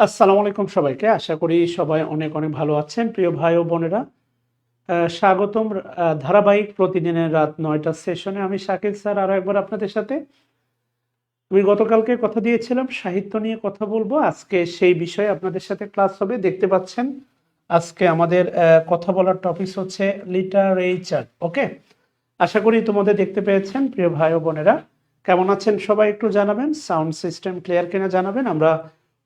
আসসালামু আলাইকুম সবাইকে। আশা করি সবাই অনেক অনেক ভালো আছেন। প্রিয় ভাই ও বোনেরা, স্বাগতম ধারাবাহিক প্রতিদিনের রাত ৯টার সেশনে। আমি শাকিল স্যার আরো একবার আপনাদের সাথে। আমি গতকালকে কথা দিয়েছিলাম সাহিত্য নিয়ে কথা বলবো। আজকে সেই বিষয়ে আপনাদের সাথে ক্লাস হবে। দেখতে পাচ্ছেন আজকে আমাদের কথা বলার টপিক হচ্ছে লিটারেচার। ওকে, আশা করি তোমাদের দেখতে পেয়েছেন। প্রিয় ভাই ও বোনেরা, কেমন আছেন সবাই একটু জানাবেন। সাউন্ড সিস্টেম ক্লিয়ার কিনা জানাবেন। আমরা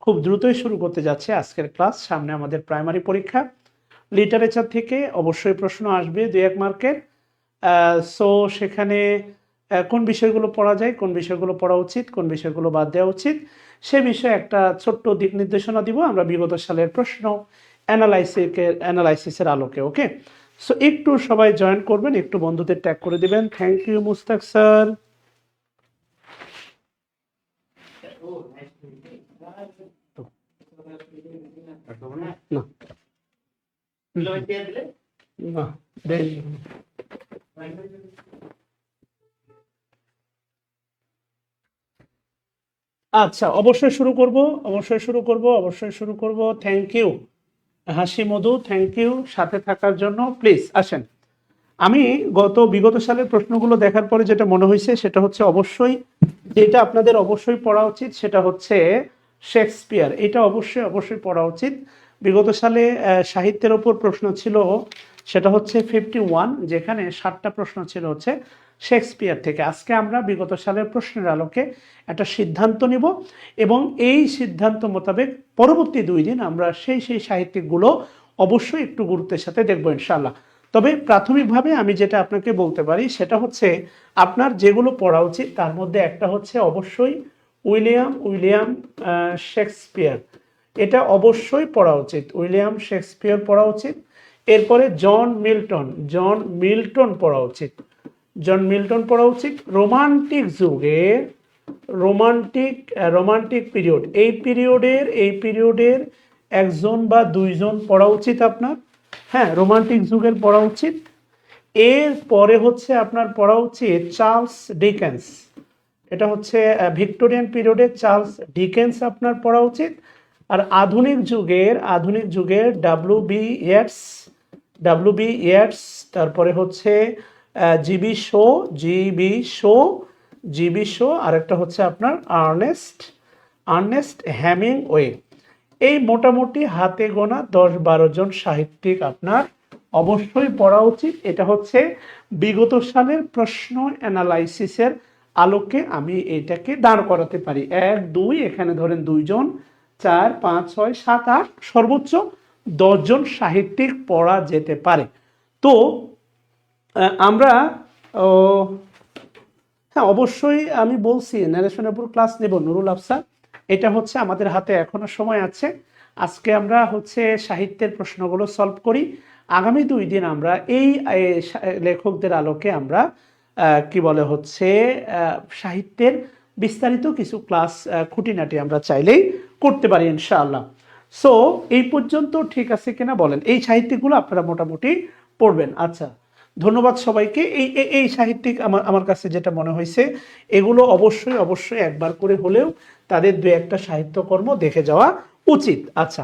খুব দ্রুতই শুরু করতে যাচ্ছি আজকের ক্লাস। সামনে আমাদের প্রাইমারি পরীক্ষা। লিটারেচার থেকে অবশ্যই প্রশ্ন আসবে ২-১ মার্কের। সো সেখানে কোন বিষয়গুলো পড়া যায়, কোন বিষয়গুলো পড়া উচিত, কোন বিষয়গুলো বাদ দেওয়া উচিত, সে বিষয়ে একটা ছোট্ট দিক নির্দেশনা দিব আমরা বিগত সালের প্রশ্ন অ্যানালাইসিসের আলোকে। ওকে, সো একটু সবাই জয়েন করবেন, একটু বন্ধুদের ট্যাগ করে দিবেন। Thank you Mustaq sir. না, দেয়নি। আচ্ছা, অবশ্যই শুরু করব, অবশ্যই শুরু করব, অবশ্যই শুরু করব। থ্যাংক ইউ হাসি মধু, থ্যাংক ইউ সাথে থাকার জন্য। প্লিজ আসেন। আমি বিগত সালের প্রশ্নগুলো দেখার পরে যেটা মনে হয়েছে সেটা হচ্ছে অবশ্যই যেটা আপনাদের অবশ্যই পড়া উচিত সেটা হচ্ছে শেক্সপিয়ার। এটা অবশ্যই অবশ্যই পড়া উচিত। বিগত সালে সাহিত্যের ওপর প্রশ্ন ছিল, সেটা হচ্ছে 51, যেখানে 7টা প্রশ্ন ছিল হচ্ছে শেক্সপিয়ার থেকে। আজকে আমরা বিগত সালের প্রশ্নের আলোকে একটা সিদ্ধান্ত নিব এবং এই সিদ্ধান্ত মোতাবেক পরবর্তী 2 দিন আমরা সেই সাহিত্যিকগুলো অবশ্যই একটু গুরুত্বের সাথে দেখবো ইনশাআল্লাহ। তবে প্রাথমিকভাবে আমি যেটা আপনাকে বলতে পারি সেটা হচ্ছে আপনার যেগুলো পড়া উচিত তার মধ্যে একটা হচ্ছে অবশ্যই উইলিয়াম শেক্সপিয়ার। এটা অবশ্যই পড়া উচিত। উইলিয়াম শেক্সপিয়ার পড়া উচিত। এরপরে জন মিল্টন পড়া উচিত। জন মিল্টন পড়া উচিত। রোমান্টিক যুগে রোমান্টিক পিরিয়ড, এই পিরিয়ডের একজন বা দুইজন পড়া উচিত আপনার। হ্যাঁ, রোমান্টিক যুগের পড়া উচিত। এর পরে হচ্ছে আপনার পড়া উচিত চার্লস ডিকেন্স। এটা হচ্ছে ভিক্টোরিয়ান পিরিয়ডে চার্লস ডিকেন্স আপনার পড়া উচিত। আর আধুনিক যুগের ডাব্লিউ বি ইয়েটস, তারপরে হচ্ছে জিবি শো, আরেকটা হচ্ছে আপনার আর্নেস্ট হ্যামিংওয়ে। এই মোটামুটি হাতে গোনা 10-12 জন সাহিত্যিক আপনার অবশ্যই পড়া উচিত। এটা হচ্ছে বিগত সালের প্রশ্ন অ্যানালাইসিসের আলোকে আমি এটাকে দাঁড় করাতে পারি। 1, 2, এখানে ধরেন 2 জন, 4, 5, 6, 7, 8, সর্বোচ্চ 10 জন সাহিত্যিক পড়া যেতে পারে। তো আমরা হ্যাঁ, অবশ্যই আমি বলছি ন্যারেশনের উপর ক্লাস নেব নুরুল আফসার। এটা হচ্ছে আমাদের হাতে এখনো সময় আছে। আজকে আমরা হচ্ছে সাহিত্যের প্রশ্নগুলো সলভ করি। আগামী 2 দিন আমরা এই লেখকদের আলোকে আমরা কি বলে হচ্ছে সাহিত্যের বিস্তারিত কিছু ক্লাস খুঁটিনাটি আমরা চাইলেই করতে পারি ইনশাআল্লাহ। সো এই পর্যন্ত ঠিক আছে কিনা বলেন? এই সাহিত্যগুলো আপনারা মোটামুটি পড়বেন। আচ্ছা, ধন্যবাদ সবাইকে। এই সাহিত্যিক আমার কাছে যেটা মনে হয়েছে এগুলো অবশ্যই একবার করে হলেও তাদের 2-1টা সাহিত্যকর্ম দেখে যাওয়া উচিত। আচ্ছা,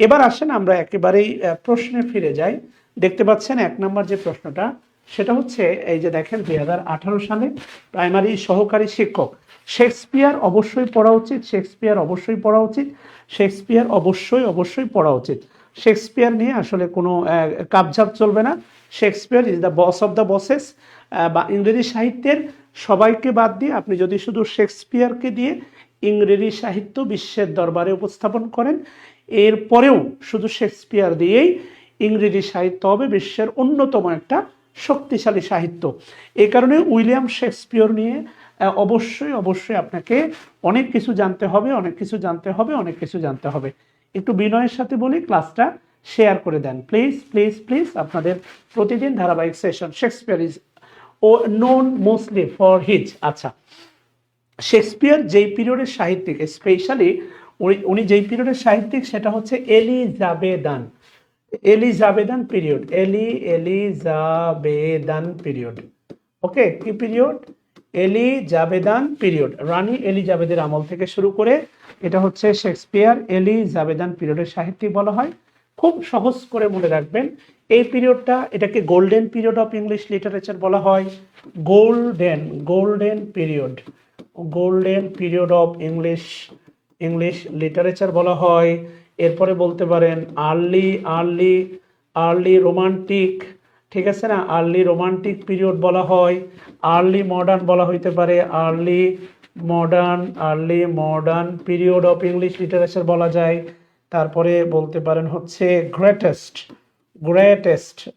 এবার আসেন আমরা একেবারেই প্রশ্নে ফিরে যাই। দেখতে পাচ্ছেন 1 নম্বর যে প্রশ্নটা সেটা হচ্ছে এই যে দেখেন 2018 সালে প্রাইমারি সহকারী শিক্ষক। শেক্সপিয়ার অবশ্যই পড়া উচিত। শেক্সপিয়ার অবশ্যই পড়া উচিত। শেক্সপিয়ার নিয়ে আসলে কোনো কাপঝাপ চলবে না। Shakespeare is the boss of the buses. বা ইংরেজি সাহিত্যের সবাইকে বাদ দিয়ে আপনি যদি শুধু শেক্সপিয়ারকে দিয়ে ইংরেজি সাহিত্য বিশ্বের দরবারে উপস্থাপন করেন, এরপরেও শুধু শেক্সপিয়ার দিয়েই ইংরেজি সাহিত্য হবে বিশ্বের অন্যতম একটা শক্তিশালী সাহিত্য। এই কারণে উইলিয়াম শেক্সপিয়ার নিয়ে অবশ্যই আপনাকে অনেক কিছু জানতে হবে। একটু বিনয়ের সাথে বলি ক্লাসটা শেয়ার করে দেন প্লিজ। আপনাদের প্রতিদিন ধারাবাহিক session. Shakespeare is known mostly for his. আচ্ছা, শেক্সপিয়ার যেই পিরিয়ডের সাহিত্যিক, স্পেশালি উনি যেই পিরিয়ডের সাহিত্যিক সেটা হচ্ছে এলিজাবেদান পিরিয়ড। ওকে, কি পিরিয়ড? এলিজাবেথান পিরিয়ড, রানী এলিজাবেথের আমল থেকে শুরু করে এটা হচ্ছে শেক্সপিয়ার এলিজাবেথান পিরিয়ডের সাহিত্যিক বলা হয়। খুব সহজ করে মনে রাখবেন এই পিরিয়ডটা, এটাকে golden period of English literature বলা হয়। Golden period, golden period of English literature বলা হয়। এরপরে বলতে পারেন আর্লি রোমান্টিক, ঠিক আছে না, আর্লি রোমান্টিক পিরিয়ড বলা হয়। আর্লি মডার্ন বলা হইতে পারে, early modern period of English literature বলা যায়। তারপরে বলতে পারেন হচ্ছে গ্রেটেস্ট,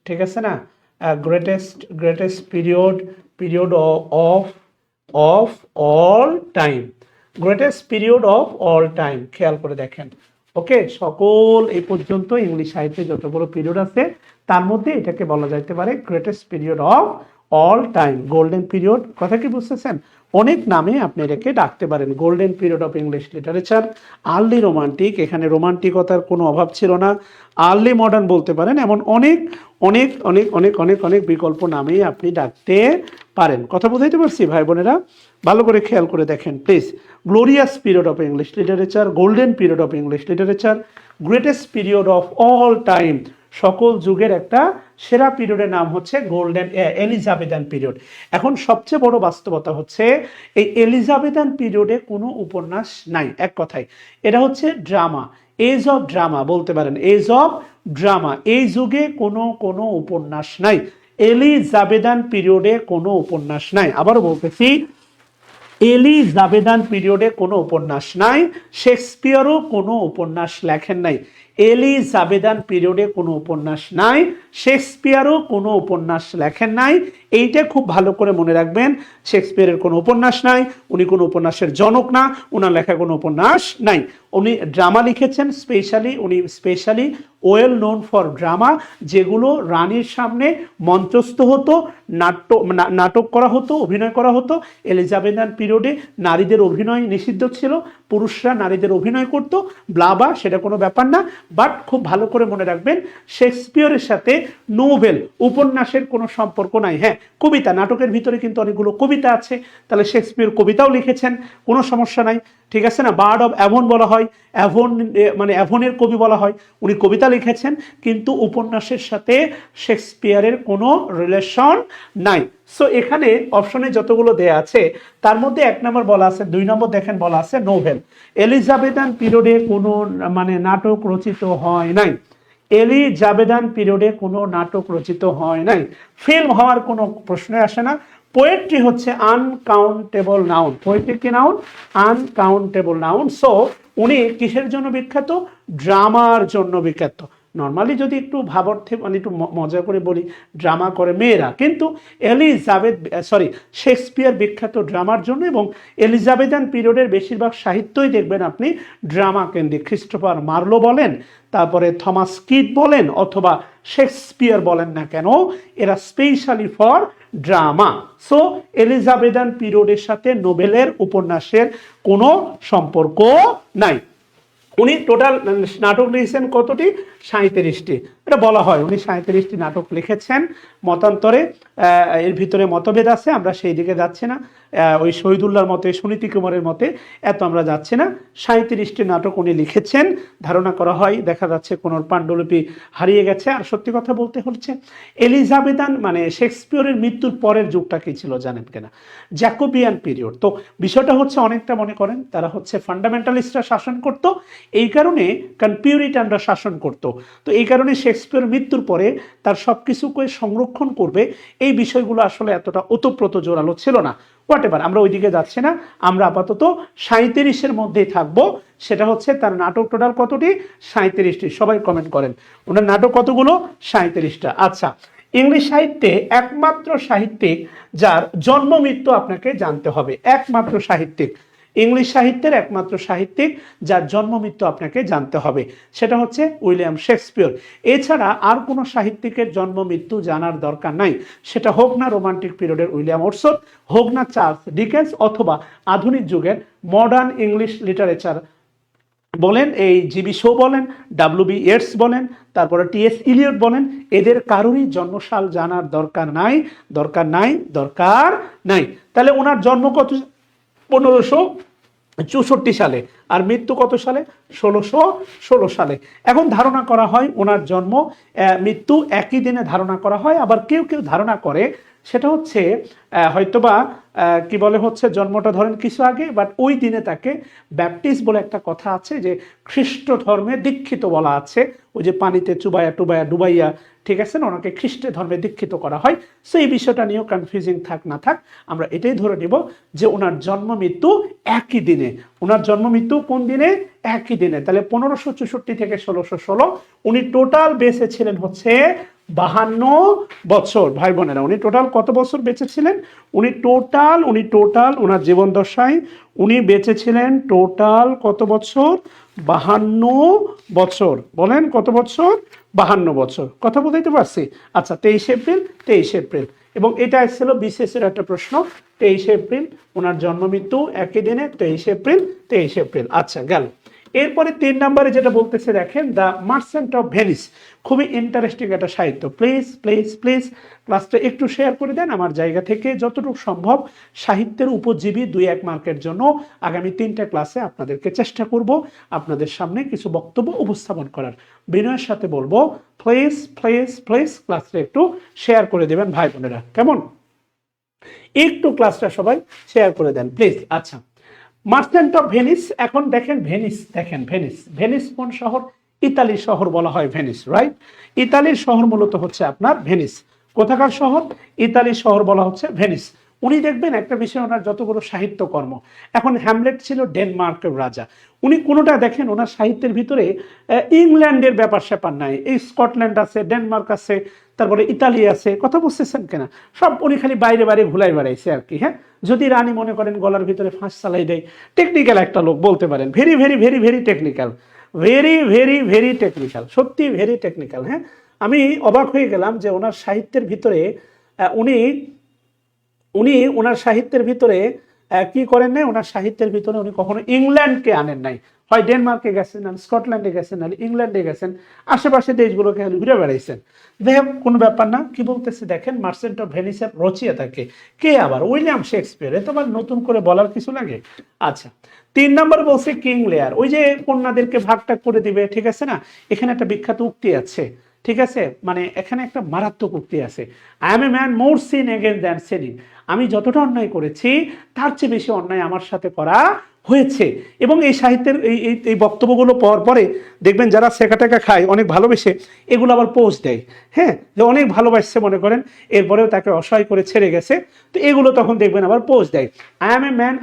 ঠিক আছে না, greatest period of all time, greatest period of all time, খেয়াল করে দেখেন। ওকে, সকল এই পর্যন্ত ইংলিশ সাহিত্যে যতগুলো পিরিয়ড আছে তার মধ্যে এটাকে বলা যাইতে পারে greatest period of all time, golden period. কথা কি বুঝতেছেন? অনেক নামে আপনি এটাকে ডাকতে পারেন, golden period of English literature, early romantic, এখানে রোমান্টিকতার কোনো অভাব ছিল না, আর্লি মডার্ন বলতে পারেন, এমন অনেক অনেক অনেক অনেক অনেক অনেক বিকল্প নামেই আপনি ডাকতে পারেন। কথা বুঝাইতে পারছি ভাই বোনেরা? ভালো করে খেয়াল করে দেখেন please. Glorious period of English literature, golden period of English literature, greatest period of all time, সকল যুগের একটা সেরা পিরিয়ডের নাম হচ্ছে এলিজাবেথান পিরিয়ড। এখন সবচেয়ে বড় বাস্তবতা হচ্ছে এই এলিজাবেথান পিরিয়ডে কোনো উপন্যাস নাই, এক কথায় এটা হচ্ছে ড্রামা, এজ অফ ড্রামা বলতে পারেন, এজ অফ ড্রামা। এই যুগে কোনো উপন্যাস নাই, এলিজাবেথান পিরিয়ডে কোনো উপন্যাস নাই। আবারও বলতেছি, এলিজাবেথান পিরিয়ডে কোনো উপন্যাস নাই, শেক্সপিয়ারও কোনো উপন্যাস লেখেন নাই। এলিজাবেথান পিরিয়ডে কোনো উপন্যাস নাই, শেক্সপিয়ারও কোনো উপন্যাস লেখেন নাই। এইটা খুব ভালো করে মনে রাখবেন, শেক্সপিয়ারের কোনো উপন্যাস নাই, উনি কোনো উপন্যাসের জনক না, ওনার লেখা কোনো উপন্যাস নাই। উনি ড্রামা লিখেছেন, উনি specially well known for drama, যেগুলো রানীর সামনে মঞ্চস্থ হতো, নাটক করা হতো, অভিনয় করা হতো। এলিজাবেথান পিরিয়ডে নারীদের অভিনয় নিষিদ্ধ ছিল, পুরুষরা নারীদের অভিনয় করতো, ব্লাবা, সেটা কোনো ব্যাপার না। বাট খুব ভালো করে মনে রাখবেন, শেক্সপিয়ারের সাথে নোবেল উপন্যাসের কোনো সম্পর্ক নাই। হ্যাঁ, কবিতা, নাটকের ভিতরে কিন্তু অনেকগুলো কবিতা আছে, তাহলে শেক্সপিয়ার কবিতাও লিখেছেন, কোনো সমস্যা নাই, ঠিক আছে না। বার্ড অফ অ্যাভন বলা হয়, অ্যাভনের কবি বলা হয়, উনি কবিতা লিখেছেন, কিন্তু উপন্যাসের সাথে শেক্সপিয়ারের কোনো রিলেশন নাই। সো এখানে অপশনে যতগুলো দেয়া আছে তার মধ্যে 1 নম্বর বলা আছে, 2 নম্বর দেখেন বলা আছে নোভেল। এলিজাবেথান পিরিয়ডে কোনো নাটক রচিত হয় নাই, এলিজাবেথান পিরিয়ডে কোনো নাটক রচিত হয় নাই, ফিল্ম হওয়ার কোনো প্রশ্নই আসে না। পোয়েট্রি হচ্ছে আনকাউন্টেবল নাউন, পোয়েট্রি কি নাউন? Uncountable noun. সো উনি কিসের জন্য বিখ্যাত? ড্রামার জন্য বিখ্যাত। নর্মালি যদি একটু ভাবার্থে একটু মজা করে বলি, ড্রামা করে মেয়েরা, কিন্তু শেক্সপিয়ার বিখ্যাত ড্রামার জন্য, এবং এলিজাবেথান পিরিয়ডের বেশিরভাগ সাহিত্যই দেখবেন আপনি ড্রামা কেন্দ্রিক। ক্রিস্টোফার মার্লো বলেন, তারপরে থমাস কিট বলেন, অথবা শেক্সপিয়ার বলেন না কেন, এরা specially for drama. So Elizabethan পিরিয়ডের সাথে নোবেলের উপন্যাসের কোনো সম্পর্ক নাই। উনি টোটাল নাটক লিখেছেন কতটি? 37টি। এটা বলা হয় উনি 37টি নাটক লিখেছেন। মতান্তরে এর ভিতরে মতভেদ আছে, আমরা সেই দিকে যাচ্ছি না। ওই শহীদুল্লাহর মতে, সুনীতি কুমারের মতে এত আমরা যাচ্ছি না। 37টি নাটক উনি লিখেছেন, ধারণা করা হয়। দেখা যাচ্ছে কোন পাণ্ডুলিপি হারিয়ে গেছে। আর সত্যি কথা বলতে হচ্ছে, এলিজাবেথান শেক্সপিয়ারের মৃত্যুর পরের যুগটা কি ছিল জানেন কিনা? Jacobian period. তো বিষয়টা হচ্ছে অনেকটা মনে করেন তারা হচ্ছে ফান্ডামেন্টালিস্টরা শাসন করত, এই কারণে পিউরিটানরা শাসন করত। তো এই কারণে শেক্সপিয়ার মৃত্যুর পরে তার সবকিছুকে সংরক্ষণ করবে, এই বিষয়গুলো আসলে এতটা ওতপ্রোত জোরালো ছিল না। হোয়াট এভার, আমরা ওইদিকে যাচ্ছি না, আমরা আপাতত 37-এর মধ্যেই থাকবো। সেটা হচ্ছে তার নাটক টোটাল কতটি? 37টি। সবাই কমেন্ট করেন ওনার নাটক কতগুলো? 37টা। আচ্ছা, ইংলিশ সাহিত্যে একমাত্র সাহিত্যিক যার জন্ম মৃত্যু আপনাকে জানতে হবে, একমাত্র সাহিত্যিক, ইংলিশ সাহিত্যের একমাত্র সাহিত্যিক যার জন্ম মৃত্যু আপনাকে জানতে হবে, সেটা হচ্ছে উইলিয়াম শেক্সপিয়র। এছাড়া আর কোনো সাহিত্যিকের জন্ম মৃত্যু জানার দরকার নাই, সেটা হোক না রোমান্টিক পিরিয়ডের উইলিয়াম ওয়াটসন, হোক না চার্লস ডিকেন্স, অথবা আধুনিক যুগের মডার্ন ইংলিশ লিটারেচার বলেন, এই জিবি শো বলেন, ডাব্লিউ.বি. ইয়েটস বলেন, তারপরে টি.এস. ইলিয়ট বলেন, এদের কারোরই জন্মসাল জানার দরকার নাই, দরকার নাই, দরকার নাই। তাহলে ওনার জন্ম কত? 1564 সালে। আর মৃত্যু কত সালে? 1616 সালে। এখন ধারণা করা হয় ওনার জন্ম মৃত্যু একই দিনে ধারণা করা হয়। আবার কেউ কেউ ধারণা করে সেটা হচ্ছে হয়তোবা কি বলে হচ্ছে জন্মটা ধরেন কিছু আগে, বাট ওই দিনে তাকে ব্যাপটিস্ট বলে একটা কথা আছে যে খ্রিস্ট ধর্মে দীক্ষিত বলা আছে, ওই যে পানিতে চুবাইয়া টুবাইয়া ডুবাইয়া, ঠিক আছে না, ওনাকে খ্রিস্ট ধর্মে দীক্ষিত করা হয়। সো এই বিষয়টা নিয়েও কনফিউজিং থাক না থাক, আমরা এটাই ধরে নিব যে ওনার জন্ম মৃত্যু একই দিনে। ওনার জন্ম মৃত্যু কোন দিনে? একই দিনে। তাহলে 1564 থেকে 1616 উনি টোটাল বেঁচে ছিলেন হচ্ছে 52 বছর। ভাই বোনেরা, উনি টোটাল কত বছর বেঁচে ছিলেন? উনি টোটাল ওনার জীবন দশায় উনি বেঁচে ছিলেন টোটাল কত বছর? 52 বছর। বলেন কত বছর? 52 বছর। কথা বুঝাইতে পারছি? আচ্ছা, 23 এপ্রিল। এবং এটা ছিল বিসিএসের একটা প্রশ্ন। 23 এপ্রিল ওনার জন্ম মৃত্যু একই দিনে, 23 এপ্রিল। আচ্ছা, গেল। এরপরে 3 নম্বরে যেটা বলতেছে দেখেন, দ্য মার্চেন্ট অফ ভেনিস। খুবই ইন্টারেস্টিং একটা সাহিত্য। প্লিজ প্লিজ প্লিজ ক্লাসটা একটু শেয়ার করে দেন। আমার জায়গা থেকে যতটুকু সম্ভব সাহিত্যের উপজীবী 2-1 মার্কের জন্য আগামী 3টা ক্লাসে আপনাদেরকে চেষ্টা করব আপনাদের সামনে কিছু বক্তব্য উপস্থাপন করার। বিনয়ের সাথে বলবো প্লিজ প্লিজ প্লিজ ক্লাসটা একটু শেয়ার করে দেবেন ভাই বোনেরা, কেমন? একটু ক্লাসটা সবাই শেয়ার করে দেন প্লিজ। আচ্ছা, মার্চেন্ট অফ ভেনিস। এখন দেখেন ভেনিস, ভেনিস কোন শহর? ইতালির শহর বলা হয় ভেনিস, রাইট? ইতালির শহর মূলত হচ্ছে আপনার ভেনিস। কোথাকার শহর? ইতালির শহর বলা হচ্ছে ভেনিস। উনি দেখবেন একটা বিষয়, ওনার যতগুলো সাহিত্যকর্ম, এখন হ্যামলেট ছিল ডেনমার্কের রাজা। উনি কোনোটা দেখেন ওনার সাহিত্যের ভিতরে ইংল্যান্ডের ব্যাপার স্যাপার নাই। এই স্কটল্যান্ড আছে, ডেনমার্ক আছে, তারপরে ইতালি আছে, কথা বুঝতেছেন কিনা? সব উনি খালি বাইরে বাইরে ঘুলাই বেড়াইছে আর কি। হ্যাঁ, যদি রানী মনে করেন গলার ভিতরে ফাঁস চালাই দেয়, টেকনিক্যাল একটা লোক বলতে পারেন, very very very very technical, very very very technical, সত্যি ভেরি টেকনিক্যাল। হ্যাঁ, আমি অবাক হয়ে গেলাম যে ওনার সাহিত্যের ভিতরে উনি উনি ওনার সাহিত্যের ভিতরে কি করেন নাই, ওনার সাহিত্যের ভিতরে উনি কখনো ইংল্যান্ডকে আনেন নাই। হয় ডেনমার্কে গেছেন, না স্কটল্যান্ডে গেছেন, নাহলে ইংল্যান্ডে গেছেন, আশেপাশে দেশগুলোকে ঘুরে বেড়াইছেন। দেখেন কোনো ব্যাপার না। কি বলতেছে দেখেন, মার্চেন্ট অফ ভেনিসের রচয়িতাকে কে? আবার উইলিয়াম শেক্সপিয়ার। এত আবার নতুন করে বলার কিছু লাগে? আচ্ছা, 3 নম্বর বলছে কিং লেয়ার। ওই যে কন্যাদেরকে ভাগটাগ করে দিবে, ঠিক আছে না? এখানে একটা বিখ্যাত উক্তি আছে, ঠিক আছে, মানে এখানে একটা মারাত্মক উক্তি আছে, I am a man more sin against than sinning. আমি যতটা অন্যায় করেছি তার চেয়ে বেশি অন্যায় আমার সাথে করা হয়েছে। এবং এই সাহিত্যের এই বক্তব্যগুলো পর পরে দেখবেন যারা সেকা টেকা খায় অনেক ভালোবেসে এগুলো আবার পোস্ট দেয়। হ্যাঁ, যে অনেক ভালোবাসছে মনে করেন, এরপরেও তাকে অসহায় করে ছেড়ে গেছে, তো এগুলো তখন দেখবেন আবার পোস্ট দেয়, I am a man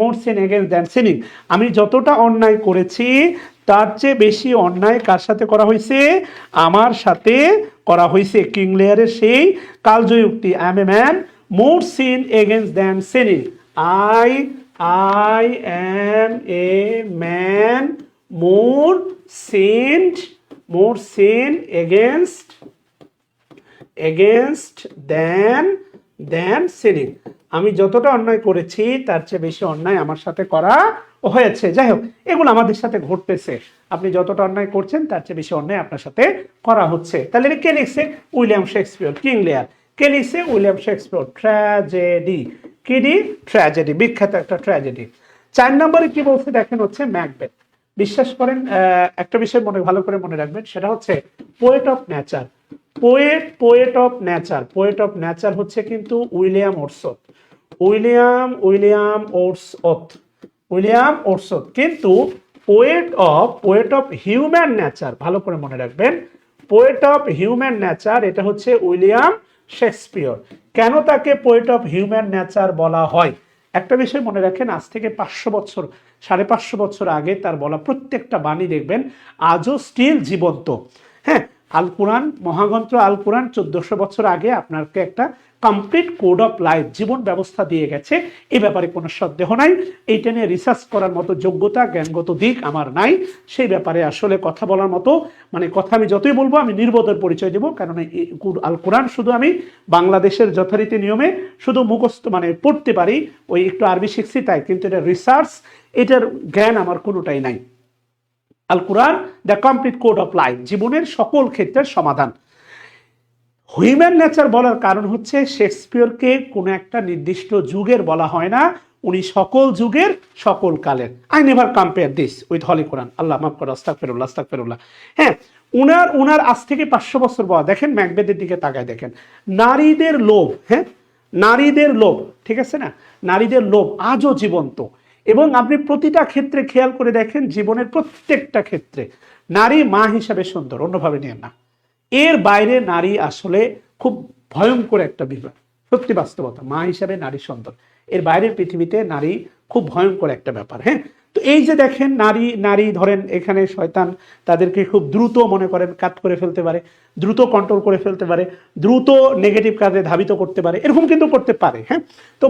more sin against than sinning. আমি যতটা অন্যায় করেছি তার চেয়ে বেশি অন্যায় কার সাথে করা হয়েছে? আমার সাথে করা হয়েছে। কিং লেয়ারের সেই কালজয়ী উক্তি, I am a man more sin against than sinning. I am a man more sinned against than sinning. আমি যতটা অন্যায় করেছি তার চেয়ে বেশি অন্যায় আমার সাথে করা হয়েছে। যাই হোক, এগুলো আমাদের সাথে ঘটতেছে। আপনি যতটা অন্যায় করছেন তার চেয়ে বেশি অন্যায় আপনার সাথে করা হচ্ছে। তাহলে কে লিখছে? William Shakespeare. কিং লেয়ার কে লিখছে? William Shakespeare. ট্র্যাজেডি, কিডি ট্র্যাজেডি, বিখ্যাত একটা ট্র্যাজেডি। 4 নম্বরে কি বলছে দেখেন হচ্ছে ম্যাকবেথ। বিশ্বাস করেন একটা বিষয় ভালো করে মনে রাখবেন, সেটা হচ্ছে poet of nature. Poet of nature হচ্ছে কিন্তু উইলিয়াম ওর্ডসওয়ার্থ। কিন্তু পোয়েট অফ হিউম্যান নেচার, ভালো করে মনে রাখবেন, পোয়েট অফ হিউম্যান নেচার এটা হচ্ছে উইলিয়াম শেক্সপিয়ার। কেন তাকে পোয়েট অফ হিউম্যান নেচার বলা হয়? একটা বিষয় মনে রাখেন, আজ থেকে 500 বছর 550 বছর আগে তার বলা প্রত্যেকটা বাণী দেখবেন আজও স্টিল জীবন্ত। হ্যাঁ, আল কোরআন, মহাগ্রন্থ আল কোরআন 1400 বছর আগে আপনাকে একটা কমপ্লিট কোড অফ লাইফ, জীবন ব্যবস্থা দিয়ে গেছে। এই ব্যাপারে কোনো সন্দেহ নাই। এইটা নিয়ে রিসার্চ করার মতো যোগ্যতা, জ্ঞানগত দিক আমার নাই। সেই ব্যাপারে আসলে কথা বলার মতো, মানে কথা আমি যতই বলবো আমি নির্বোধের পরিচয় দেবো, কারণ আল কোরআন শুধু আমি বাংলাদেশের যথারীতি নিয়মে শুধু মুখস্থ মানে পড়তে পারি, ওই একটু আরবি শিখছি তাই, কিন্তু এটা রিসার্চ এটার জ্ঞান আমার কোনোটাই নাই। Al Quran the complete code of life, জীবনের সকল ক্ষেত্রের সমাধান। হিউম্যান নেচার বলার কারণ হচ্ছে শেক্সপিয়রকে কোনো একটা নির্দিষ্ট যুগের বলা হয় না, উনি সকল যুগের সকল কালের। I never compare this with holy Quran. আল্লাহ মাফ করো, আস্তাগফিরুল্লাহ আস্তাগফিরুল্লাহ। হ্যাঁ, উনার আজ থেকে 500 বছর বয়স। দেখেন ম্যাকবেথের দিকে তাকায় দেখেন, নারীদের লোভ, হ্যাঁ নারীদের লোভ, ঠিক আছে না, নারীদের লোভ আজও জীবন্ত। এবং আপনি প্রতিটা ক্ষেত্রে খেয়াল করে দেখেন, জীবনের প্রত্যেকটা ক্ষেত্রে নারী মা হিসাবে সুন্দর, অন্যভাবে নিয়ে না। এর বাইরে নারী আসলে খুব ভয়ঙ্কর একটা বিষয়, সত্যি বাস্তবতা। মা হিসাবে নারী সুন্দর, এর বাইরের পৃথিবীতে নারী খুব ভয়ঙ্কর একটা ব্যাপার। হ্যাঁ, তো এই যে দেখেন নারী ধরেন এখানে শয়তান তাদেরকে খুব দ্রুত মনে করেন কাট করে ফেলতে পারে, দ্রুত কন্ট্রোল করে ফেলতে পারে, দ্রুত নেগেটিভ কাজে ধাবিত করতে পারে, এরকম কিন্তু করতে পারে। হ্যাঁ, তো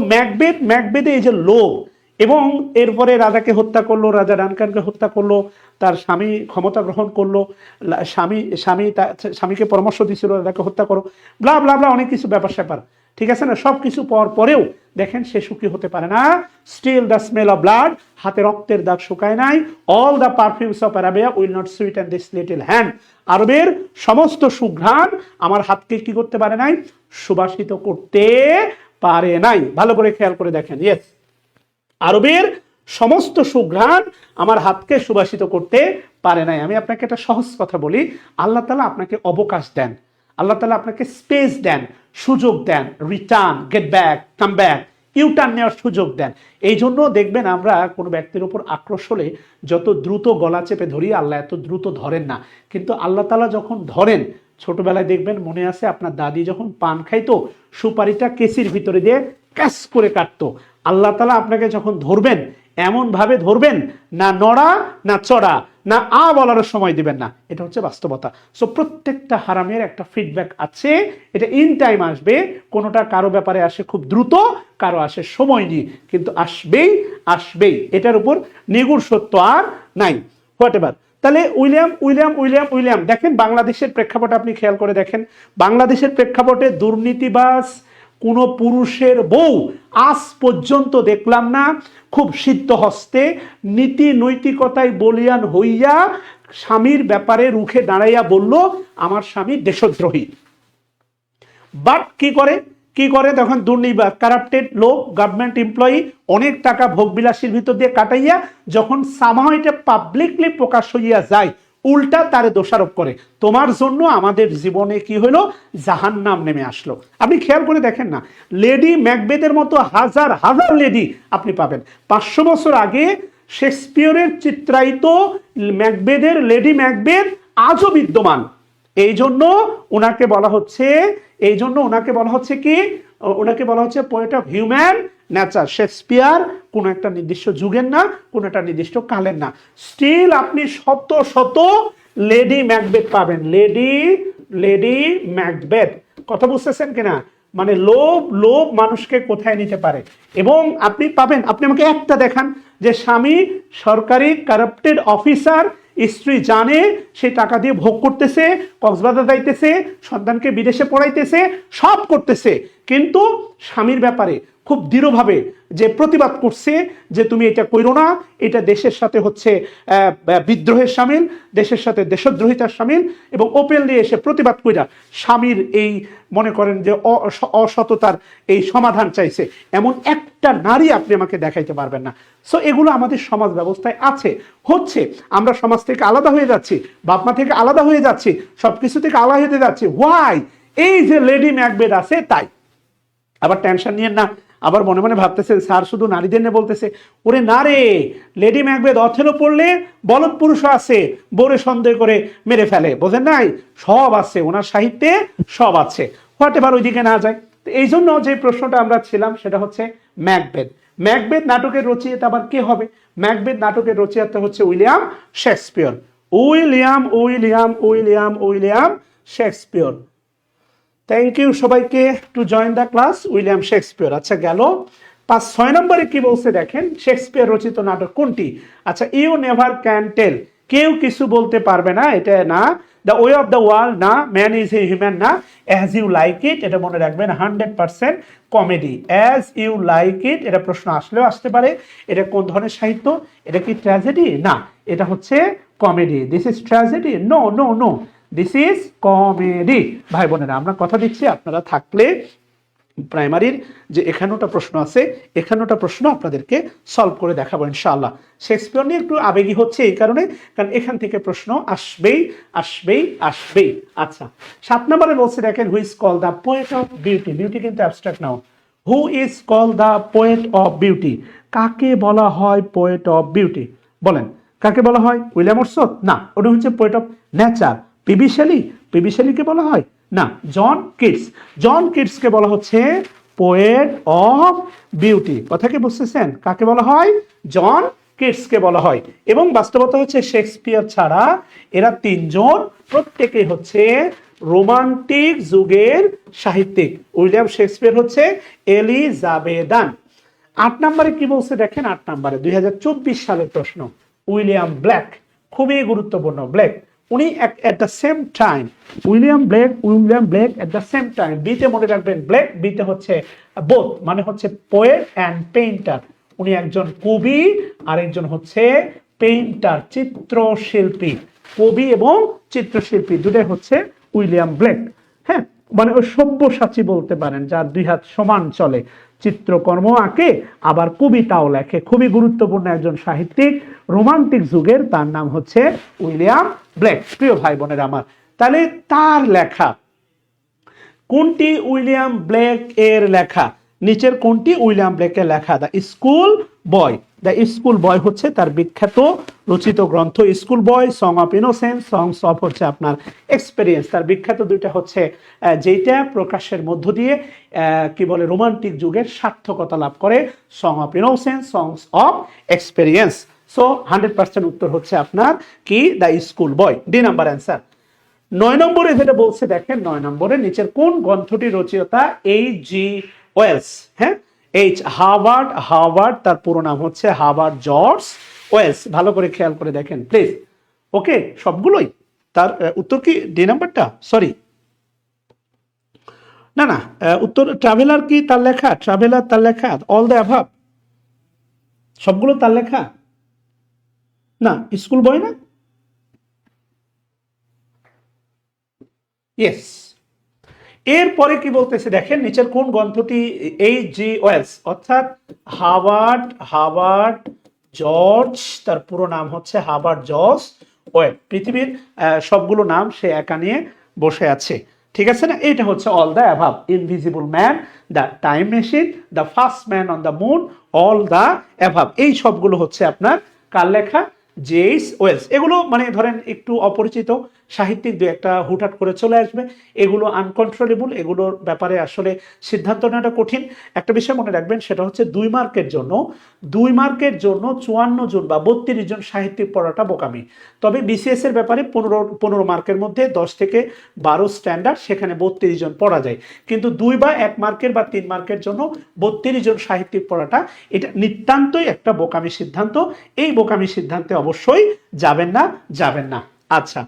ম্যাকবেথে এই যে লোভ, এবং এরপরে রাজাকে হত্যা করলো, রাজা ডানকানকে হত্যা করলো, তার স্বামী ক্ষমতা গ্রহণ করলো, স্বামীকে পরামর্শ দিয়েছিল রাজাকে হত্যা করো, ব্লা ব্লা ব্লা, অনেক কিছু ব্যাপার স্যাপার, ঠিক আছে না। সব কিছু পাওয়ার পরেও দেখেন সে সুখী হতে পারে না। Still the smell of blood, হাতে রক্তের দাগ শুকায় নাই। All the perfumes of Arabia will not sweeten this little hand, আরবের সমস্ত সুঘ্রাণ আমার হাতকে কি করতে পারে নাই, সুবাসিত করতে পারে নাই। ভালো করে খেয়াল করে দেখেন, ইয়েস, আরবের সমস্ত সুঘ্রাণ আমার হাতকে সুবাসিত করতে পারে নাই। আমি আপনাকে একটা সহজ কথা বলি, আল্লাহ তাআলা আপনাকে অবকাশ দেন, আল্লাহ তাআলা আপনাকে স্পেস দেন, সুযোগ দেন, return, get back, come back, U turn নেওয়ার সুযোগ দেন। এই জন্য দেখবেন আমরা কোনো ব্যক্তির উপর আক্রোশ হলে যত দ্রুত গলা চেপে ধরি, আল্লাহ এত দ্রুত ধরেন না। কিন্তু আল্লাহ তাআলা যখন ধরেন, ছোটবেলায় দেখবেন মনে আছে আপনার দাদি যখন পান খাইতো, সুপারিটা কেসির ভিতরে দিয়ে ক্যাশ করে কাটতো। আল্লাহ তাআলা আপনাকে যখন ধরবেন, এমন ভাবে ধরবেন, না নড়া না চড়া না বলার সময় দিবেন না। এটা হচ্ছে বাস্তবতা। সো প্রত্যেকটা হারামের একটা ফিডব্যাক আছে, এটা ইন টাইম আসবে। কোনোটা কারো ব্যাপারে আসে খুব দ্রুত, কারো আসে সময় নিয়ে, কিন্তু আসবেই আসবেই, এটার উপর নিগুড় সত্য আর নাই। What ever. তাহলে উইলিয়াম দেখেন, বাংলাদেশের প্রেক্ষাপটে আপনি খেয়াল করে দেখেন, বাংলাদেশের প্রেক্ষাপটে দুর্নীতিবাজ কোন পুরুষের বউ আজ পর্যন্ত দেখলাম না খুব সিদ্ধ হস্তে নীতি নৈতিকতায় বলিয়ান হইয়া স্বামীর ব্যাপারে রুখে দাঁড়াইয়া বলল আমার স্বামী দেশদ্রোহী। বাট কি করে তখন দুর্নীতিবাজ, কারাপ্টেড লোক, গভর্নমেন্ট এমপ্লয়ি, অনেক টাকা ভোগবিলাসীর ভিতর দিয়ে কাটাইয়া যখন সামহাও এটা পাবলিকলি প্রকাশ হইয়া যায়, উল্টা তারে দোষারোপ করে, তোমার জন্য আমাদের জীবনে কি হলো, জাহান্নাম নেমে আসলো। আপনি খেয়াল করে দেখেন না, লেডি ম্যাকবেথের মতো হাজার হাজার লেডি আপনি পাবেন। 500 বছর আগে শেক্সপিয়রের চিত্রায়িত ম্যাকবেথের লেডি ম্যাকবেথ আজও বিদ্যমান। এই জন্য ওনাকে বলা হচ্ছে কি, ওনাকে বলা হচ্ছে poet of human nature. Shakespeare কোন একটা নির্দিষ্ট যুগের না, কোন একটা নির্দিষ্ট কালের না। স্টিল আপনি শত শত লেডি ম্যাকবেথ পাবেন, লেডি ম্যাকবেথ। কথা বুঝতেছেন কিনা? মানে লোভ মানুষকে কোথায় নিতে পারে। এবং আপনি পাবেন, আপনি আমাকে একটা দেখান যে স্বামী সরকারি কারাপ্টেড অফিসার, স্ত্রী জানে সে টাকা দিয়ে ভোগ করতেছে, কক্সবাজার যাইতেছে, সন্তানকে বিদেশে পড়াইতেছে, সব করতেছে, কিন্তু স্বামীর ব্যাপারে খুব দৃঢ়ভাবে যে প্রতিবাদ করছে যে তুমি এটা কইরো না, এটা দেশের সাথে হচ্ছে বিদ্রোহের সামিল, দেশের সাথে দেশদ্রোহিতার সামিল, এবং ওপেনলি এসে প্রতিবাদ কইরা স্বামীর এই মনে করেন যে অসততার এই সমাধান চাইছে, এমন একটা নারী আপনি আমাকে দেখাইতে পারবেন না। সো এগুলো আমাদের সমাজ ব্যবস্থায় আছে, হচ্ছে। আমরা সমাজ থেকে আলাদা হয়ে যাচ্ছি, বাপমা থেকে আলাদা হয়ে যাচ্ছি, সবকিছু থেকে আলাদা হয়ে যাচ্ছি। হোয়াই? এই যে লেডি ম্যাকবেথ আছে তাই। আবার টেনশন নিয়েন না, আবার মনে মনে ভাবতেছে স্যার শুধু নারীদের নিয়ে বলতেছে। ওরে না রে, লেডি ম্যাকবেথ অথেলো পড়লে বলদ পুরুষও আছে, বোরে সন্দেহ করে মেরে ফেলে, বোঝেন নাই? সব আছে ওনার সাহিত্যে, সব আছে। হোয়াট এভার, ওইদিকে না যায়। তো এই জন্য যে প্রশ্নটা আমরা ছিলাম সেটা হচ্ছে ম্যাকবেথ নাটকের রচয়িতা আবার কে হবে? ম্যাকবেথ নাটকের রচয়িতা হচ্ছে William Shakespeare. William Shakespeare. Thank you সবাইকে to join the class. William Shakespeare. আচ্ছা গেল। 5-6 নম্বরে কি বলছে দেখেন, শেক্সপিয়র রচিত নাটক কোনটি? আচ্ছা, ইউ নেভার ক্যান টেল, কেউ কিছু বলতে পারবে না, এটা না। The way of the world না, ম্যান ইজ এ হিউম্যান না, অ্যাজ ইউ লাইক ইট এটা মনে রাখবেন 100% comedy. As you like it এটা প্রশ্ন আসলেও আসতে পারে, এটা কোন ধরনের সাহিত্য, এটা কি ট্র্যাজেডি? না, এটা হচ্ছে comedy. This is tragedy? No no no, this is comedy. ভাই বোনেরা আমরা কথা দিচ্ছি আপনারা থাকলে প্রাইমারির যে 51টা প্রশ্ন আছে 51টা প্রশ্ন আপনাদেরকে সলভ করে দেখাবো ইনশাআল্লাহ। শেক্সপিয়র নিয়ে একটু আবেগী হচ্ছে এই কারণে, কারণ এখান থেকে প্রশ্ন আসবেই আসবেই আসবেই। আচ্ছা 7 নম্বরে বলছে দেখেন, who is call the poet of beauty. Beauty কিন্তু abstract now. Who is call the poet of beauty, কাকে বলা হয় পোয়েট অফ বিউটি? বলেন কাকে বলা হয়? William Wordsworth? না, ওটা হচ্ছে poet of nature. PB Shelley? PB শেলিকে বলা হয়? না, জন কিটস। জন কিটসকে বলা হচ্ছে পোয়েট অফ বিউটি। কথা কি বুঝতেছেন? কাকে বলা হয়? জন কিটসকে বলা হয়। এবং বাস্তবতা হচ্ছে শেক্সপিয়র ছাড়া এরা তিনজন প্রত্যেকেই হচ্ছে রোমান্টিক যুগের সাহিত্যিক। উইলিয়াম শেক্সপিয়র হচ্ছে এলিজাবেথান। 8 নম্বরে কি বলছে দেখেন, 8 নম্বরে 2024 সালের প্রশ্ন। উইলিয়াম ব্ল্যাক, খুবই গুরুত্বপূর্ণ। ব্ল্যাক উনি at the same time, William Blake at the same time, বিতে মনে রাখবেন ব্ল্যাক, বিতে হচ্ছে বোথ, মানে হচ্ছে পোয়েট অ্যান্ড পেইন্টার। উনি একজন কবি আর একজন হচ্ছে পেইন্টার, চিত্রশিল্পী। কবি এবং চিত্রশিল্পী দুটোই হচ্ছে উইলিয়াম ব্ল্যাক। হ্যাঁ, মানে ওই সব্যসাচী বলতে পারেন, যার দুই হাত সমান চলে, চিত্রকর্ম আঁকে আবার কবিতাও লেখে। খুবই গুরুত্বপূর্ণ একজন সাহিত্যিক রোমান্টিক যুগের, তার নাম হচ্ছে উইলিয়াম ব্ল্যাক। প্রিয় ভাই বোনের আমার, তাহলে তার লেখা কোনটি? উইলিয়াম ব্ল্যাক এর লেখা। নিচের কোনটি উইলিয়াম ব্ল্যাকের লেখা? The school boy. The school বয় হচ্ছে তার বিখ্যাত রচিত গ্রন্থ। School boy, song of innocence, songs of হচ্ছে আপনার এক্সপেরিয়েন্স। তার বিখ্যাত দুইটা হচ্ছে যেটা প্রকাশের মধ্য দিয়ে কি বলে রোমান্টিক যুগের সার্থকতা লাভ করে, song of innocence, songs of experience. So 100% উত্তর হচ্ছে আপনার কি? The school boy. D number answer. 9 নম্বরে যেটা বলছে দেখেন, 9 নম্বরে নিচের কোন গ্রন্থটি রচয়িতা? H.G. ওয়েলস। হ্যাঁ, হার্ভার্ড তার পুরো নাম হচ্ছে হার্ভার্ড জর্জ ওয়েলস। ভালো করে খেয়াল করে দেখেন প্লিজ। ওকে, সবগুলোই তার উত্তর কি? ডি নাম্বারটা, সরি না না, উত্তর ট্রাভেলার কি তার লেখা? ট্রাভেলার তার লেখা? অল দ্য অ্যাভাব সবগুলো তার লেখা? না, স্কুল বয় না? ইয়েস। এরপরে কি বলতেছে দেখেন, নিচের কোন গ্রন্থটি H.G. ওয়েলস, অর্থাৎ হার্ভার্ড জর্জ, তার পুরো নাম হচ্ছে হার্ভার্ড জর্জ ওয়েল। পৃথিবীর সবগুলো নাম সে একা নিয়ে বসে আছে, ঠিক আছে না? এটা হচ্ছে all the above, invisible man, the time machine, the first man on the moon, all the above. এই সবগুলো হচ্ছে আপনার কার লেখা? জেইস ওয়েলস। এগুলো মানে ধরেন একটু অপরিচিত সাহিত্যিক, দু একটা হুটহাট করে চলে আসবে, এগুলো আনকন্ট্রোলেবল, এগুলোর ব্যাপারে আসলে সিদ্ধান্ত নেওয়াটা কঠিন। একটা বিষয় মনে রাখবেন, সেটা হচ্ছে 2 মার্কের জন্য 54 জন বা 32 জন সাহিত্যিক পড়াটা বোকামি। তবে বিসিএস এর ব্যাপারে 15 মার্কের মধ্যে 10 থেকে 12 স্ট্যান্ডার্ড, সেখানে 32 জন পড়া যায়। কিন্তু 2 বা 1 মার্কের বা 3 মার্কের জন্য 32 জন সাহিত্যিক পড়াটা এটা নিতান্তই একটা বোকামি সিদ্ধান্ত। এই বোকামি সিদ্ধান্তে অবশ্যই যাবেন না। আচ্ছা,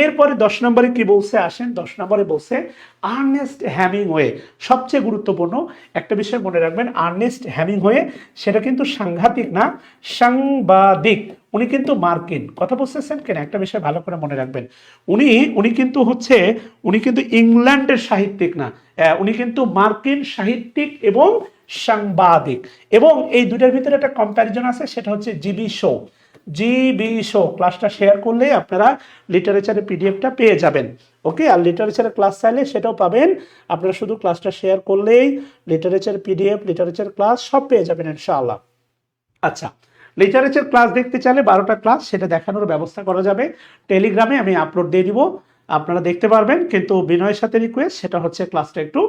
এরপরে 10 নম্বরে কি বলছে আসেন। 10 নম্বরে বলছে আর্নেস্ট হেমিংওয়ে। সবচেয়ে গুরুত্বপূর্ণ একটা বিষয় মনে রাখবেন, আর্নেস্ট হেমিংওয়ে সেটা কিন্তু সাংঘাতিক না, সাংবাদিক। উনি কিন্তু মার্কিন। কথা বুঝতেছেন কিনা? একটা বিষয় ভালো করে মনে রাখবেন, উনি কিন্তু ইংল্যান্ডের সাহিত্যিক না, উনি কিন্তু মার্কিন সাহিত্যিক এবং সাংবাদিক। এবং এই দুটার ভিতরে একটা কম্প্যারিজন আছে, সেটা হচ্ছে জিবি শো। ক্লাসটা শেয়ার করলে আপনারা লিটারেচারের পিডিএফটা পেয়ে যাবেন। ওকে, আর লিটারেচারের ক্লাস চাইলে সেটাও পাবেন। আপনারা শুধু ক্লাসটা শেয়ার করলেই লিটারেচার পিডিএফ, লিটারেচার ক্লাস সব পেয়ে যাবেন ইনশাআল্লাহ। আচ্ছা, লিটারেচার ক্লাস দেখতে চাইলে 12টা ক্লাস, সেটা দেখানোর ব্যবস্থা করা যাবে। টেলিগ্রামে আমি আপলোড দিয়ে দিব, আপনারা দেখতে পারবেন। কিন্তু বিনয়ের সাথে রিকোয়েস্ট, সেটা হচ্ছে ক্লাসটা একটু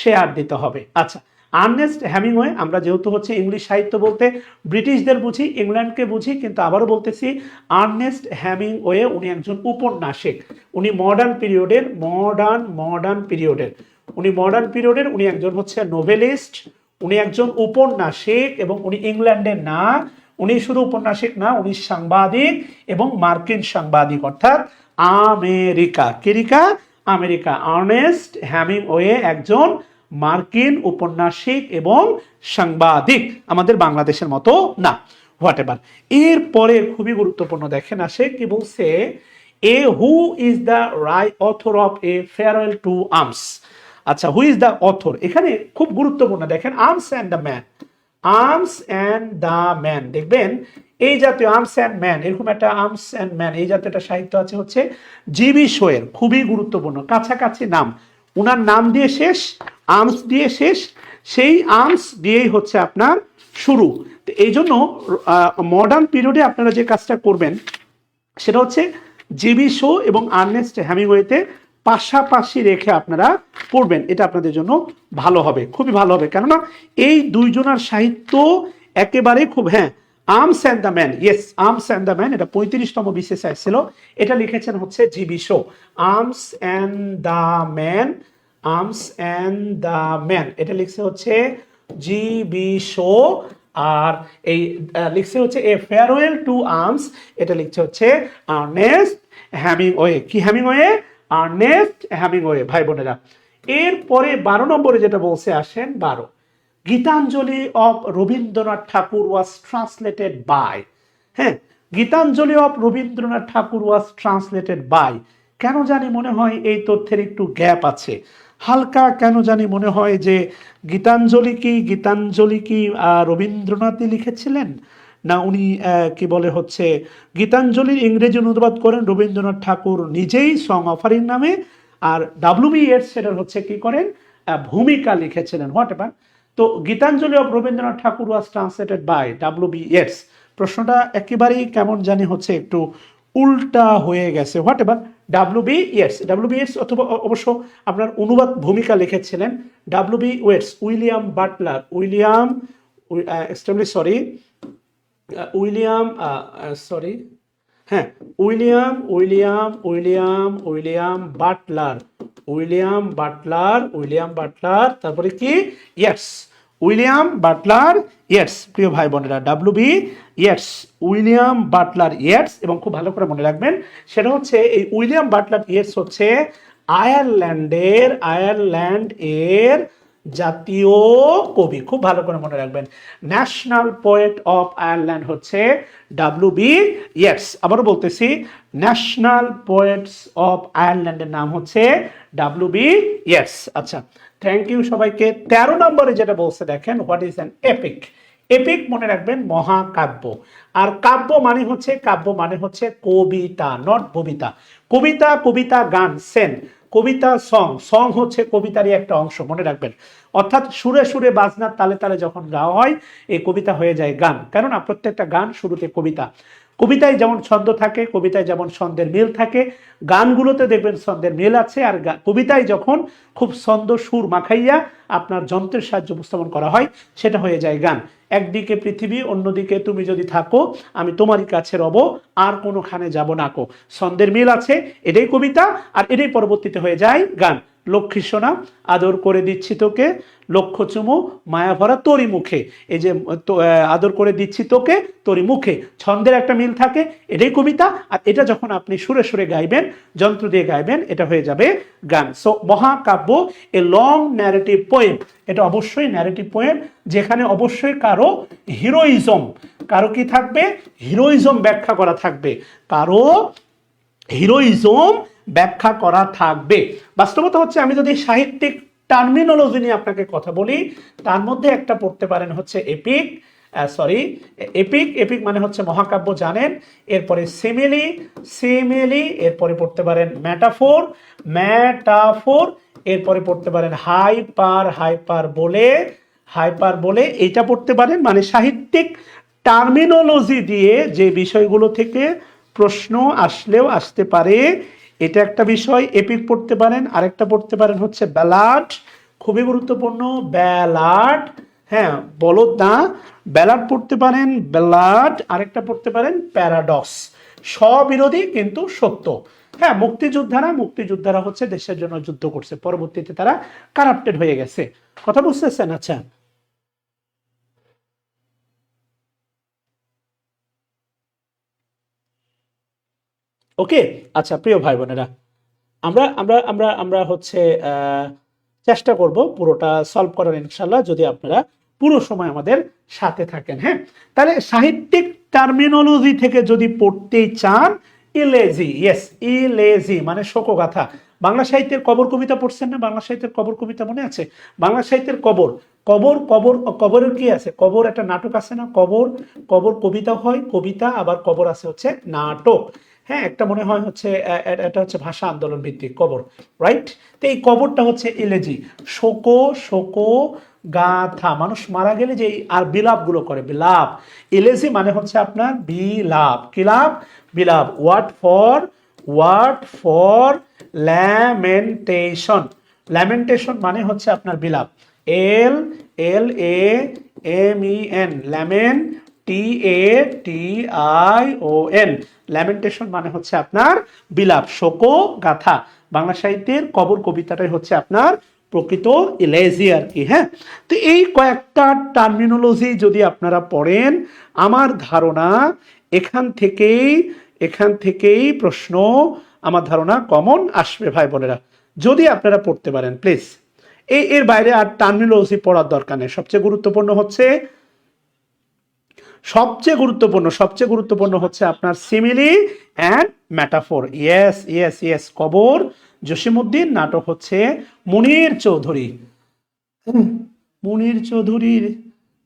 শেয়ার দিতে হবে। আচ্ছা, আর্নেস্ট হেমিংওয়ে, আমরা যেহেতু হচ্ছে ইংলিশ সাহিত্য বলতে ব্রিটিশদের বুঝি, ইংল্যান্ডকে বুঝি, কিন্তু আবারও বলতেছি আর্নেস্ট হেমিংওয়ে উনি একজন উপন্যাসিক। উনি মডার্ন পিরিয়ডের উনি একজন হচ্ছে নোভেলিস্ট, উনি একজন উপন্যাসিক, এবং উনি ইংল্যান্ডের না, উনি শুধু উপন্যাসিক না, উনি সাংবাদিক এবং মার্কিন সাংবাদিক, অর্থাৎ আমেরিকা। আর্নেস্ট হেমিংওয়ে একজন মার্কিন উপন্যাসিক এবং সাংবাদিক, আমাদের বাংলাদেশের মতো না। What ever. এরপরে খুবই গুরুত্বপূর্ণ দেখেন আসে কি বলছে, হু is the author of a farewell to arms. আচ্ছা, হু ইজ দ্য অথর, এখানে খুব গুরুত্বপূর্ণ দেখেন, আর্মস অ্যান্ড দ্য ম্যান। দেখবেন এই জাতীয় আর্মস অ্যান্ড ম্যান, এরকম একটা আর্মস অ্যান্ড ম্যান এই জাতীয় একটা সাহিত্য আছে হচ্ছে জিবি শোয়ের, খুবই গুরুত্বপূর্ণ, কাছাকাছি নাম, উনার নাম দিয়ে শেষ, আর্মস দিয়ে শেষ, সেই আর্মস দিয়েই হচ্ছে আপনার শুরু। এই জন্য মডার্ন পিরিয়ডে আপনারা যে কাজটা করবেন সেটা হচ্ছে জিবি শো এবং আর্নেস্ট হেমিংওয়েতে পাশাপাশি রেখে আপনারা পড়বেন, এটা আপনাদের জন্য ভালো হবে, খুবই ভালো হবে। কেননা এই দুইজনের সাহিত্য একেবারে খুব, হ্যাঁ, arms and the man, yes, arms and the man, এটা 35তম বিসিএস ছিল, এটা লিখেছেন হচ্ছে GB Shaw. Arms and the man এটা লিখছে হচ্ছে জিবি শো। আর এই লিখছে হচ্ছে এ ফেয়ারওয়েল টু আর্মস, এটা লিখছে হচ্ছে আর্নেস্ট হেমিংওয়ে। কি হেমিংওয়ে? আর্নেস্ট হেমিংওয়ে, ভাই বোনেরা। এরপরে 12 নম্বরে যেটা বলছে আসেন, 12, Gitanjali of Rabindranath Thakur was translated by. হ্যাঁ, Gitanjali of Rabindranath Thakur was translated by. কেন জানি মনে হয় এই তথ্যের একটু গ্যাপ আছে, হালকা কেন জানি মনে হয় যে গীতাঞ্জলি কি রবীন্দ্রনাথই লিখেছিলেন, না উনি কি বলে হচ্ছে গীতাঞ্জলির ইংরেজি অনুবাদ করেন রবীন্দ্রনাথ ঠাকুর নিজেই সং অফারিং নামে, আর ডাব্লিউ.বি. ইয়েটস সেটার হচ্ছে কি করেন ভূমিকা লিখেছিলেন, হোয়াট এভার। তো Gitanjali of Rabindranath Thakur was translated by W B. Yeats, প্রশ্নটা একেবারেই কেমন জানি হচ্ছে একটু উল্টা হয়ে গেছে, হোয়াট এভার। ডাব্লিউ.বি. ইয়েটস অথবা অবশ্য আপনার অনুবাদ ভূমিকা লিখেছিলেন W B. Yeats, William Butler, William Butler, তারপরে কি ইয়েটস, উইলিয়াম বাটলার ইয়েটস, প্রিয় ভাই বোনেরা, W B. Yeats, William Butler Yeats. এবং খুব ভালো করে মনে রাখবেন সেটা হচ্ছে এই উইলিয়াম বাটলার ইয়েটস হচ্ছে আয়ারল্যান্ড এর জাতীয় কবি, খুব ভালো করে মনে রাখবেন। ন্যাশনাল পোয়েট অফ আয়ারল্যান্ড হচ্ছে ডাব্লিউ.বি. ইয়েটস। আবারও বলতেছি, ন্যাশনাল পোয়েটস অফ আয়ারল্যান্ডের নাম হচ্ছে ডাব্লিউ.বি. ইয়েটস। আচ্ছা, থ্যাংক ইউ সবাইকে। 13 নম্বরে যেটা বলছে দেখেন, what is an epic. Epic মনে রাখবেন মহাকাব্য, আর কাব্য মানে হচ্ছে কবিতা, নট ববিতা। কবিতা গান, কবিতা সং হচ্ছে কবিতারই একটা অংশ, মনে রাখবেন। অর্থাৎ সুরে সুরে বাজনার তালে তালে যখন গাওয়া হয় এই কবিতা হয়ে যায় গান, কেননা প্রত্যেকটা গান শুরুতে কবিতা। কবিতায় যেমন ছন্দ থাকে, কবিতায় যেমন ছন্দের মিল থাকে, গানগুলোতে দেখবেন ছন্দের মিল আছে। আর কবিতায় যখন খুব ছন্দ সুর মাখাইয়া আপনার যন্ত্রের সাহায্যে উপস্থাপন করা হয় সেটা হয়ে যায় গান। একদিকে পৃথিবী, অন্যদিকে তুমি যদি থাকো, আমি তোমারই কাছে রব, আর কোনোখানে যাব না কো। ছন্দের মিল আছে, এটাই কবিতা, আর এটাই পরবর্তীতে হয়ে যায় গান। লক্ষ্মী সোনা, আদর করে দিচ্ছি তোকে, লক্ষ্য চুমু, মায়া ভরা তোরই মুখে, এই যে আদর করে দিচ্ছি তোকে তোরই মুখে, ছন্দের একটা মিল থাকে, এটাই কবিতা। আর এটা যখন আপনি সুরে সুরে গাইবেন, যন্ত্র দিয়ে গাইবেন, এটা হয়ে যাবে গান। সো মহাকাব্য, এ লং ন্যারেটিভ পোয়েম, এটা অবশ্যই ন্যারেটিভ পোয়েম, যেখানে অবশ্যই কারো কি থাকবে, হিরোইজম ব্যাখ্যা করা থাকবে, বাস্তবতা হচ্ছে আমি যদি সাহিত্যিক টার্মিনোলজি নিয়ে আপনাকে কথা বলি, তার মধ্যে একটা পড়তে পারেন হচ্ছে এপিক মানে হচ্ছে মহাকাব্য, জানেন। এরপরে সিমিলি, এরপরে পড়তে পারেন ম্যাটাফোর, এরপরে পড়তে পারেন হাইপার বলে এইটা পড়তে পারেন। মানে সাহিত্যিক টার্মিনোলজি দিয়ে যে বিষয়গুলো থেকে প্রশ্ন আসলেও আসতে পারে, এটা একটা বিষয়, এপিক পড়তে পারেন। আরেকটা পড়তে পারেন হচ্ছে ব্যালাড, খুবই গুরুত্বপূর্ণ, ব্যালাড, হ্যাঁ, বলদ না, ব্যালাড পড়তে পারেন, ব্যালাড। আরেকটা পড়তে পারেন প্যারাডক্স, স্ববিরোধী কিন্তু সত্য। হ্যাঁ, মুক্তিযোদ্ধারা হচ্ছে দেশের জন্য যুদ্ধ করছে, পরবর্তীতে তারা কারাপ্টেড হয়ে গেছে, কথা বুঝতেছেন? আচ্ছা, ওকে, আচ্ছা প্রিয় ভাই বোনেরা, আমরা আমরা আমরা আমরা হচ্ছে চেষ্টা করব পুরোটা সলভ করার ইনশাল্লাহ, যদি আপনারা পুরো সময় আমাদের সাথে থাকেন। হ্যাঁ, তাহলে সাহিত্যিক টার্মিনোলজি থেকে যদি পড়তেই চান, ইলেজি, ইয়েস, ইলেজি মানে শোকগাথা। বাংলা সাহিত্যের কবর কবিতা পড়ছেন না? বাংলা সাহিত্যের কবর কবিতা মনে আছে? বাংলা সাহিত্যের কবর, কবর কবর কবরের কি আছে? কবর একটা নাটক আছে না? কবর, কবর কবিতা হয়, কবিতা, আবার কবর আছে হচ্ছে নাটক। হ্যাঁ, একটা মনে হয় হচ্ছে এটা হচ্ছে ভাষা আন্দোলন ভিত্তিক কবর, রাইট? তো এই কবরটা হচ্ছে ইলেজি, শোকো শোকো গাথা, মানুষ মারা গেলে যে আর বিলাপ গুলো করে, বিলাপ। ইলেজি মানে হচ্ছে আপনার বিলাপ, কি লাভ? বিলাপ। ওয়ার্ড ফর ল্যামেন্টেশন, ল্যামেন্টেশন মানে হচ্ছে আপনার বিলাপ। L L A M E N, lamen, T A T I O N, lamentation মানে হচ্ছে আপনার বিলাপ, শোক গাথা। বাংলা সাহিত্যের কবর কবিতাটাই হচ্ছে আপনার প্রকৃত ইলেজি আর কি। হ্যাঁ, তো এই কয়েকটা টার্মিনোলজি যদি আপনারা পড়েন, আমার ধারণা এখান থেকেই প্রশ্ন আমার ধারণা কমন আসবে ভাই বোনেরা, যদি আপনারা পড়তে পারেন প্লিজ। এর বাইরে আর টার্মিনোলজি পড়ার দরকার নেই। সবচেয়ে গুরুত্বপূর্ণ হচ্ছে আপনার simile and metaphor. Yes yes yes, কবর জসিমউদ্দিন, নাটক হচ্ছে মুনীর চৌধুরী। মুনীর চৌধুরীর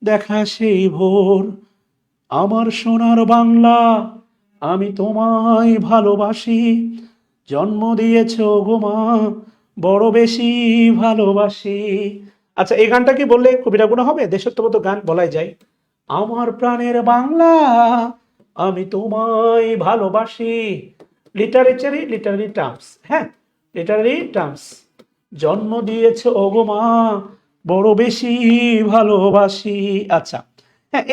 দেখা সেই ভোর, আমার সোনার বাংলা আমি তোমায় ভালোবাসি, জন্ম দিয়েছ গো মা বড় বেশি ভালোবাসি। আচ্ছা, এই গানটা কি বললে কবিরা গুণা হবে? দেশাত্মবোধক গান বলাই যায়। আমার প্রাণের বাংলা আমি তোমায় ভালোবাসি, লিটারারি টার্মস, হ্যাঁ, লিটারারি টার্মস, জন্ম দিয়েছ ওগো মা বড় বেশি ভালোবাসি। আচ্ছা, হ্যাঁ,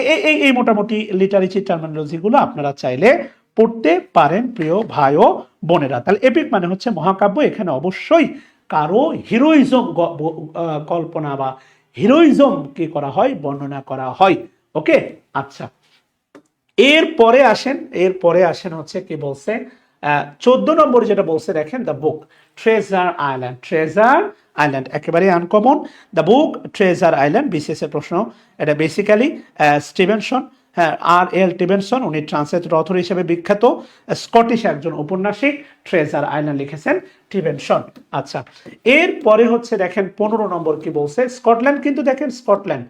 এই মোটামুটি লিটারেচার টার্মিনোলজি গুলো আপনারা চাইলে পড়তে পারেন প্রিয় ভাই ও বোনেরা। তাহলে এপিক মানে হচ্ছে মহাকাব্য। এখানে অবশ্যই কারো হিরোইজম কল্পনা বা হিরোইজম কি করা হয়, বর্ণনা করা হয়। ওকে, আচ্ছা, এরপরে আসেন হচ্ছে কি বলছে 14 নম্বরে যেটা বলছে দেখেন, দ্য বুক ট্রেজার আইল্যান্ড একেবারে uncommon. The book treasure island BCS এর প্রশ্ন। এটা বেসিক্যালি স্টিভেনসন, হ্যাঁ, R.L. স্টিভেনসন, উনি ট্রান্সলেটর অথর হিসেবে বিখ্যাত, স্কটিশ একজন ঔপন্যাসিক। ট্রেজার আইল্যান্ড লিখেছেন স্টিভেনসন। আচ্ছা, এরপরে হচ্ছে দেখেন 15 নম্বর কি বলছে, স্কটল্যান্ড, কিন্তু দেখেন স্কটল্যান্ড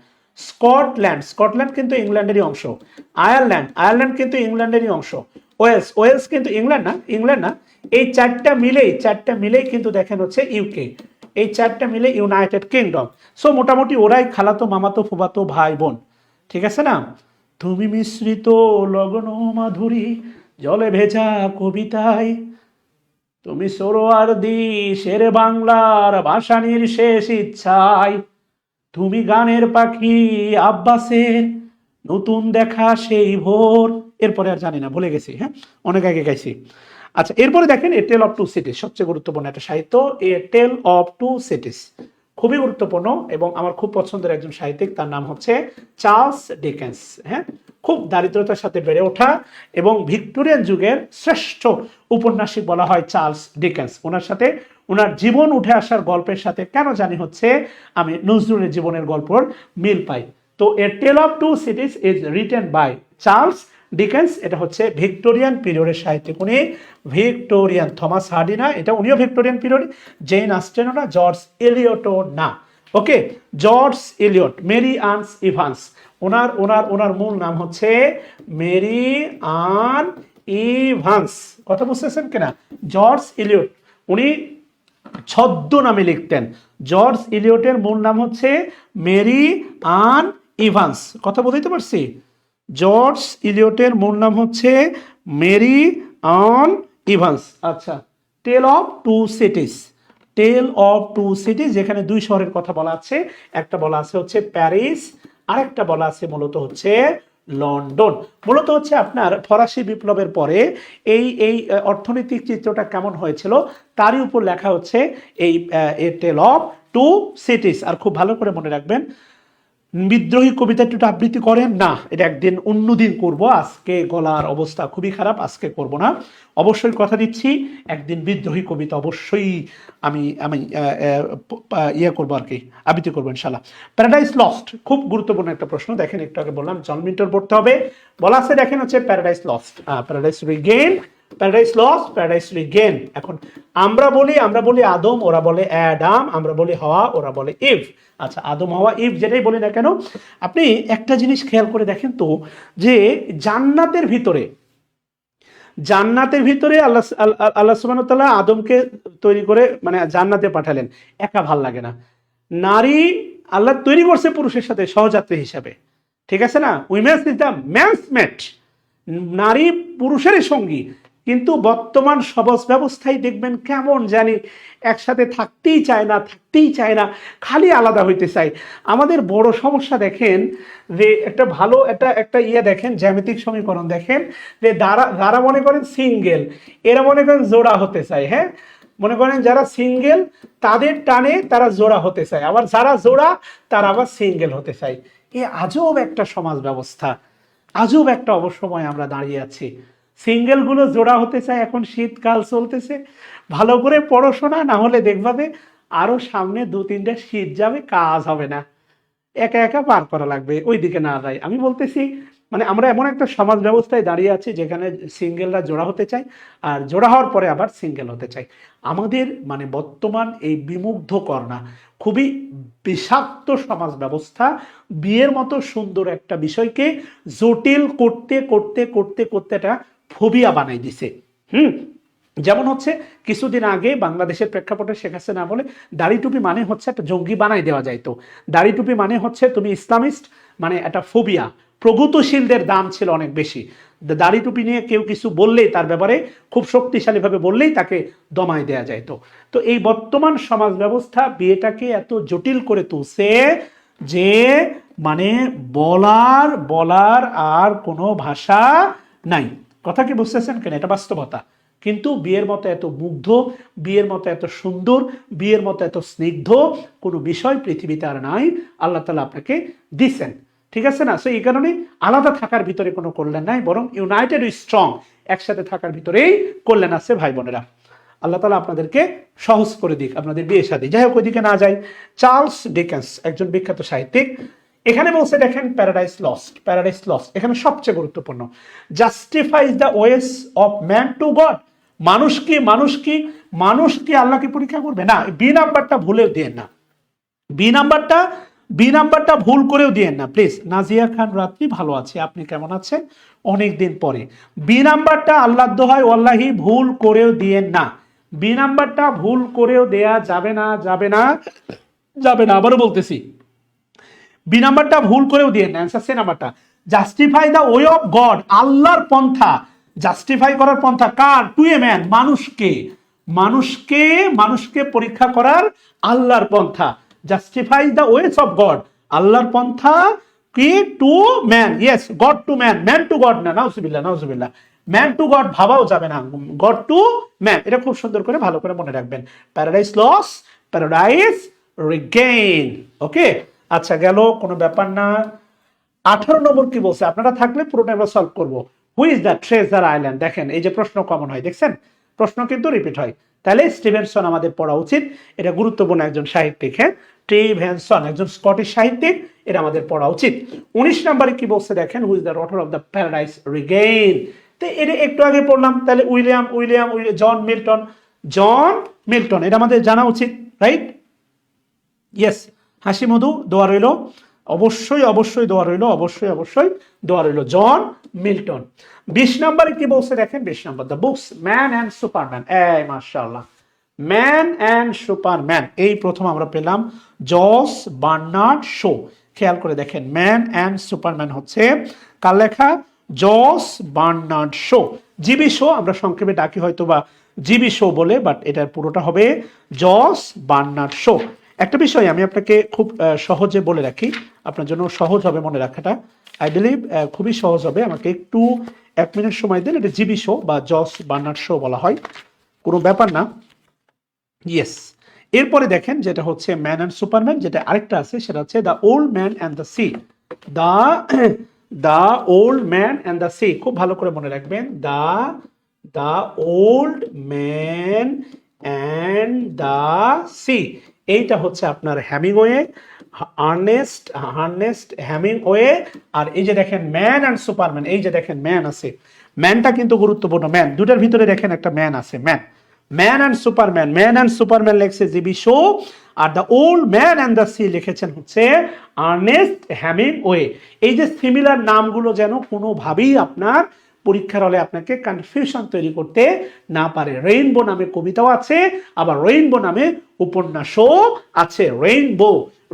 কিন্তু ইংল্যান্ডেরই অংশ। আয়ারল্যান্ড কিন্তু ইংল্যান্ডেরই অংশ। ওয়েলস কিন্তু ইংল্যান্ড না। এই চারটা মিলেই কিন্তু দেখেন হচ্ছে ইউকে, এই চারটা মিলে ইউনাইটেড কিংডম। সো মোটামুটি ওরাই খালাতো মামাতো ফুফাতো ভাই বোন, ঠিক আছে না? তুমি মিশ্রিত লগন মাধুরী জলে ভেজা কবিতায়, তুমি সোহরাওয়ার্দী শের বাংলার ভাসানির শেষ ইচ্ছায়, তুমি গানের পাখি আব্বাসের নতুন দেখা সেই ভোর। এরপরে আর জানি না, ভুলে গেছি। হ্যাঁ, অনেক আগে গাইছি। আচ্ছা, এরপরে দেখেন এ টেল অফ টু সিটিজ, সবচেয়ে গুরুত্বপূর্ণ একটা সাহিত্য। এ টেল অফ টু সিটিজ খুবই গুরুত্বপূর্ণ এবং আমার খুব পছন্দের একজন সাহিত্যিক, তার নাম হচ্ছে চার্লস ডিকেন্স। হ্যাঁ, খুব দারিদ্রতার সাথে বেড়ে ওঠা এবং ভিক্টোরিয়ান যুগের শ্রেষ্ঠ উপন্যাসিক বলা হয় চার্লস ডিকেন্স। ওনার সাথে ওনার জীবন উঠে আসার গল্পের সাথে কেন জানি হচ্ছে আমি নজরুলের জীবনের গল্পর মিল পাই। তো a tale of two cities is written by Charles Dickens. এটা হচ্ছে ভিক্টোরিয়ান পিরিয়ডের সাহিত্যিক। উনি ভিক্টোরিয়ান, থমাস হার্ডি না, এটা উনিও ভিক্টোরিয়ান পিরিয়ড, জেন অস্টেনও না, জর্জ এলিয়টও না। ওকে, জর্জ এলিয়ট, মেরি আর্নস ইভান্স, ওনার মূল নাম হচ্ছে মেরি আর্ন ইভান্স। কথা বুঝতেছেন কিনা? জর্জ এলিয়ট, উনি ছদ্মনামে লিখতেন। জর্জ এলিয়টের মূল নাম হচ্ছে মেরি আর্ন ইভান্স। কথা বুঝতে পারছি? জর্জ এলিয়টের মূল নাম হচ্ছে মেরি আর্ন ইভান্স। আচ্ছা, টেল অফ টু সিটিজ, যেখানে দুই শহরের কথা বলা আছে। একটা বলা আছে হচ্ছে প্যারিস, আরেকটা বলা আছে মূলত হচ্ছে লন্ডন। মূলত হচ্ছে আপনার ফরাসি বিপ্লবের পরে এই অর্থনৈতিক চিত্রটা কেমন হয়েছিল তারই উপর লেখা হচ্ছে এই টেল অফ টু সিটিজ। আর খুব ভালো করে মনে রাখবেন, বিদ্রোহী কবিতা একটু আবৃত্তি করেন না, এটা একদিন অন্যদিন করব, আজকে গলার অবস্থা খুবই খারাপ, আজকে করব না। অবশ্যই কথা দিচ্ছি একদিন বিদ্রোহী কবিতা অবশ্যই আমি আমি ইয়ে করবো আর কি, আবৃত্তি করবো ইনশাল্লাহ। প্যারাডাইস লস্ট খুব গুরুত্বপূর্ণ একটা প্রশ্ন, দেখেন একটু আগে বললাম জন মিল্টন পড়তে হবে, বলা আছে দেখেন হচ্ছে paradise lost, paradise Regain, paradise lost, paradise Regain. এখন আমরা বলি আদম, ওরা বলে অ্যাডাম, আমরা বলি হওয়া, ওরা বলে ইভ। আচ্ছা, আদম হাওয়া ইভ যেটাই বলি না কেন, আপনি একটা জিনিস খেয়াল করে দেখেন তো, যে জান্নাতের ভিতরে আল্লাহ আল্লাহ সুবহানাহু ওয়া তাআলা আদমকে তৈরি করে মানে জান্নাতে পাঠালেন, একা ভাল লাগে না। নারী আল্লাহ তৈরি করছে পুরুষের সাথে সহযাত্রী হিসাবে, ঠিক আছে না, উইমেন্স ইজ দ্য মেন্স মেট, নারী পুরুষেরই সঙ্গী। কিন্তু বর্তমান সমাজ ব্যবস্থায় দেখবেন কেমন জানি একসাথে থাকতেই চায় না, খালি আলাদা হইতে চায়। আমাদের বড় সমস্যা দেখেন যে একটা ভালো একটা ইয়ে দেখেন, জ্যামিতিক সমীকরণ দেখেন, যে যারা মনে করেন সিঙ্গেল, এরা মনে করেন জোড়া হতে চায়, হ্যাঁ, মনে করেন যারা সিঙ্গেল তাদের টানে তারা জোড়া হতে চায়, আবার যারা জোড়া তারা আবার সিঙ্গেল হতে চায়। এ আজব একটা সমাজ ব্যবস্থা, আজব একটা অবসময় আমরা দাঁড়িয়ে আছি। সিঙ্গেলগুলো জোড়া হতে চায়, এখন শীতকাল চলতেছে, ভালো করে পড়াশোনা না হলে দেখবাবে আরো সামনে 2-3টা শীত যাবে, কাজ হবে না, একা একা পার করা লাগবে, ওই দিকে না যাই। আমি বলতেছি মানে আমরা এমন একটা সমাজ ব্যবস্থায় দাঁড়িয়ে আছি যেখানে সিঙ্গেলরা জোড়া হতে চায়, আর জোড়া হওয়ার পরে আবার সিঙ্গেল হতে চায়। আমাদের মানে বর্তমান এই বিমুগ্ধকর না, খুবই বিষাক্ত সমাজ ব্যবস্থা বিয়ের মতো সুন্দর একটা বিষয়কে জটিল করতে করতে করতে করতে একটা ফোবিয়া বানাই দিছে। যেমন হচ্ছে কিছুদিন আগে বাংলাদেশের প্রেক্ষাপটে শেখ হাসিনা বলে দাড়ি টুপি মানে হচ্ছে একটা জঙ্গি বানাই দেওয়া যায়, তো দাড়ি টুপি মানে হচ্ছে তুমি ইসলামিস্ট, মানে একটা ফোবিয়া। প্রগতিশীলদের দাম ছিল অনেক বেশি, দাড়ি টুপি নিয়ে কেউ কিছু বললেই তার ব্যাপারে খুব শক্তিশালীভাবে বললেই তাকে দমাই দেওয়া যায়। তো এই বর্তমান সমাজ ব্যবস্থা বিয়েটাকে এত জটিল করে তুলছে যে মানে বলার আর কোনো ভাষা নাই। কথা কি বুঝতেছেন কেন? এটা বাস্তবতা। কিন্তু বিয়ের মতো এত মুগ্ধ, বিয়ের মতো এত সুন্দর, বিয়ের মতো এত স্নিগ্ধ কোনো বিষয় পৃথিবীতে আর নাই, আল্লাহ তাআলা আপনাকে দিচ্ছেন, ঠিক আছে না? সো এই কারণে আলাদা থাকার ভিতরে কোনো কল্যাণ নাই, বরং ইউনাইটেড স্ট্রং, একসাথে থাকার ভিতরেই কল্যাণ আছে ভাই বোনেরা। আল্লাহ তাআলা আপনাদেরকে সহজ করে দিক আপনাদের বিয়ে শাদী। যাই হোক, ওইদিকে না যাই। চার্লস ডিকেন্স একজন বিখ্যাত সাহিত্যিক, এখানে বলছে দেখেন প্যারাডাইস লস্ট এখানে সবচেয়ে গুরুত্বপূর্ণ, justifies the ways of man to God. মানুষ কি আল্লাহকে পরীক্ষা করবে না? বি নাম্বারটা ভুলেও দিয়েন না, বি নাম্বারটা ভুল করেও দিয়েন না প্লিজ। নাজিয়া খান রাত্রি, ভালো আছে, আপনি কেমন আছেন অনেকদিন পরে? বি নাম্বারটা আল্লাহর দোহাই ওয়াল্লাহি ভুল করেও দিয়েন না, বি নাম্বারটা ভুল করেও দেয়া যাবে না। আবারও বলতেছি, বি নাম্বারটা ভুল করেও দিয়েন না। অ্যান্সার সে নাম্বারটা, justify the way of god, আল্লাহর পন্থা, জাস্টিফাই করার পন্থা কার? টু এ ম্যান, মানুষকে পরীক্ষা করার আল্লাহর পন্থা, justify the ways of god, আল্লাহর পন্থা কি? To man, yes, god to man, man to god না, নাউজুবিল্লাহ, ম্যান টু গড ভাবাও যাবে না, গড টু ম্যান। এটা খুব সুন্দর করে ভালো করে মনে রাখবেন। Paradise lost, paradise regain. Okay, আচ্ছা গেল, কোনো ব্যাপার না। 18 নম্বর কি বলছে? আপনারা থাকলে পুরোটা আমরা সলভ করবো। হুই ইজ দ্য ট্রেজার আইল্যান্ড? দেখেন এই যে প্রশ্ন কমন হয়, দেখছেন প্রশ্ন কিন্তু রিপিট হয়, তাহলে স্টিভেনসন আমাদের পড়া উচিত, এটা গুরুত্বপূর্ণ একজন সাহিত্যিক। হ্যাঁ, স্টিভেনসন একজন স্কটিশ সাহিত্যিক, এটা আমাদের পড়া উচিত। 19 নম্বরে কি বলছে দেখেন, হুই is the author of the paradise Regain? তো এটা একটু আগে পড়লাম, তাহলে জন মিল্টন, এটা আমাদের জানা উচিত, রাইট? ইয়েস, হাসি মধু দোয়া রইল, অবশ্যই দোয়া রইল, জন মিল্টন। 20 নম্বরে কি বলছে দেখেন, 20 number, the books man and Superman. এই মাশাআল্লাহ, ম্যান অ্যান্ড সুপারম্যান, এই প্রথম আমরা পেলাম জস বার্নার্ড শো। খেয়াল করে দেখেন, ম্যান অ্যান্ড সুপারম্যান হচ্ছে কার লেখা? জস বার্নার্ড শো। জিবি শো আমরা সংক্ষেপে ডাকি হয়তো বা জিবি শো বলে, বাট এটার পুরোটা হবে জস বার্নার্ড শো। একটা বিষয় আমি আপনাকে খুব সহজে বলে রাখি, আপনার জন্য সহজ হবে মনে রাখাটা, আই বিলিভ খুবই সহজ হবে, আমাকে একটু 1 মিনিট সময় দিন। এটা জিবি শো বা জস বার্নার্ড শো বলা হয়, কোনো ব্যাপার না। ইয়েস, এরপরে দেখেন যেটা হচ্ছে ম্যান অ্যান্ড সুপারম্যান, যেটা আরেকটা আছে সেটা হচ্ছে the old man and the sea. The the old man and the sea, খুব ভালো করে মনে রাখবেন, the old man and the sea. এইটা হচ্ছে আপনার হ্যামিংওয়ে, আর্নেস্ট হ্যামিংওয়ে। আর এই যে দেখেন ম্যান অ্যান্ড সুপারম্যান, এই যে দেখেন ম্যান আছে, ম্যানটা কিন্তু গুরুত্বপূর্ণ, ম্যান দুটার ভিতরে দেখেন একটা ম্যান আছে, ম্যান অ্যান্ড সুপারম্যান লেখছে GB Shaw, are the old man and the sea লিখেছেন হচ্ছে আর্নেস্ট হ্যামিংওয়ে। এই যে সিমিলার নামগুলো যেন কোনোভাবেই আপনার পরীক্ষার হলে আপনাকে কনফিউশন তৈরি করতে না পারে। রেইনবো নামে কবিতাও আছে, আবার রেইনবো নামে উপন্যাসও আছে।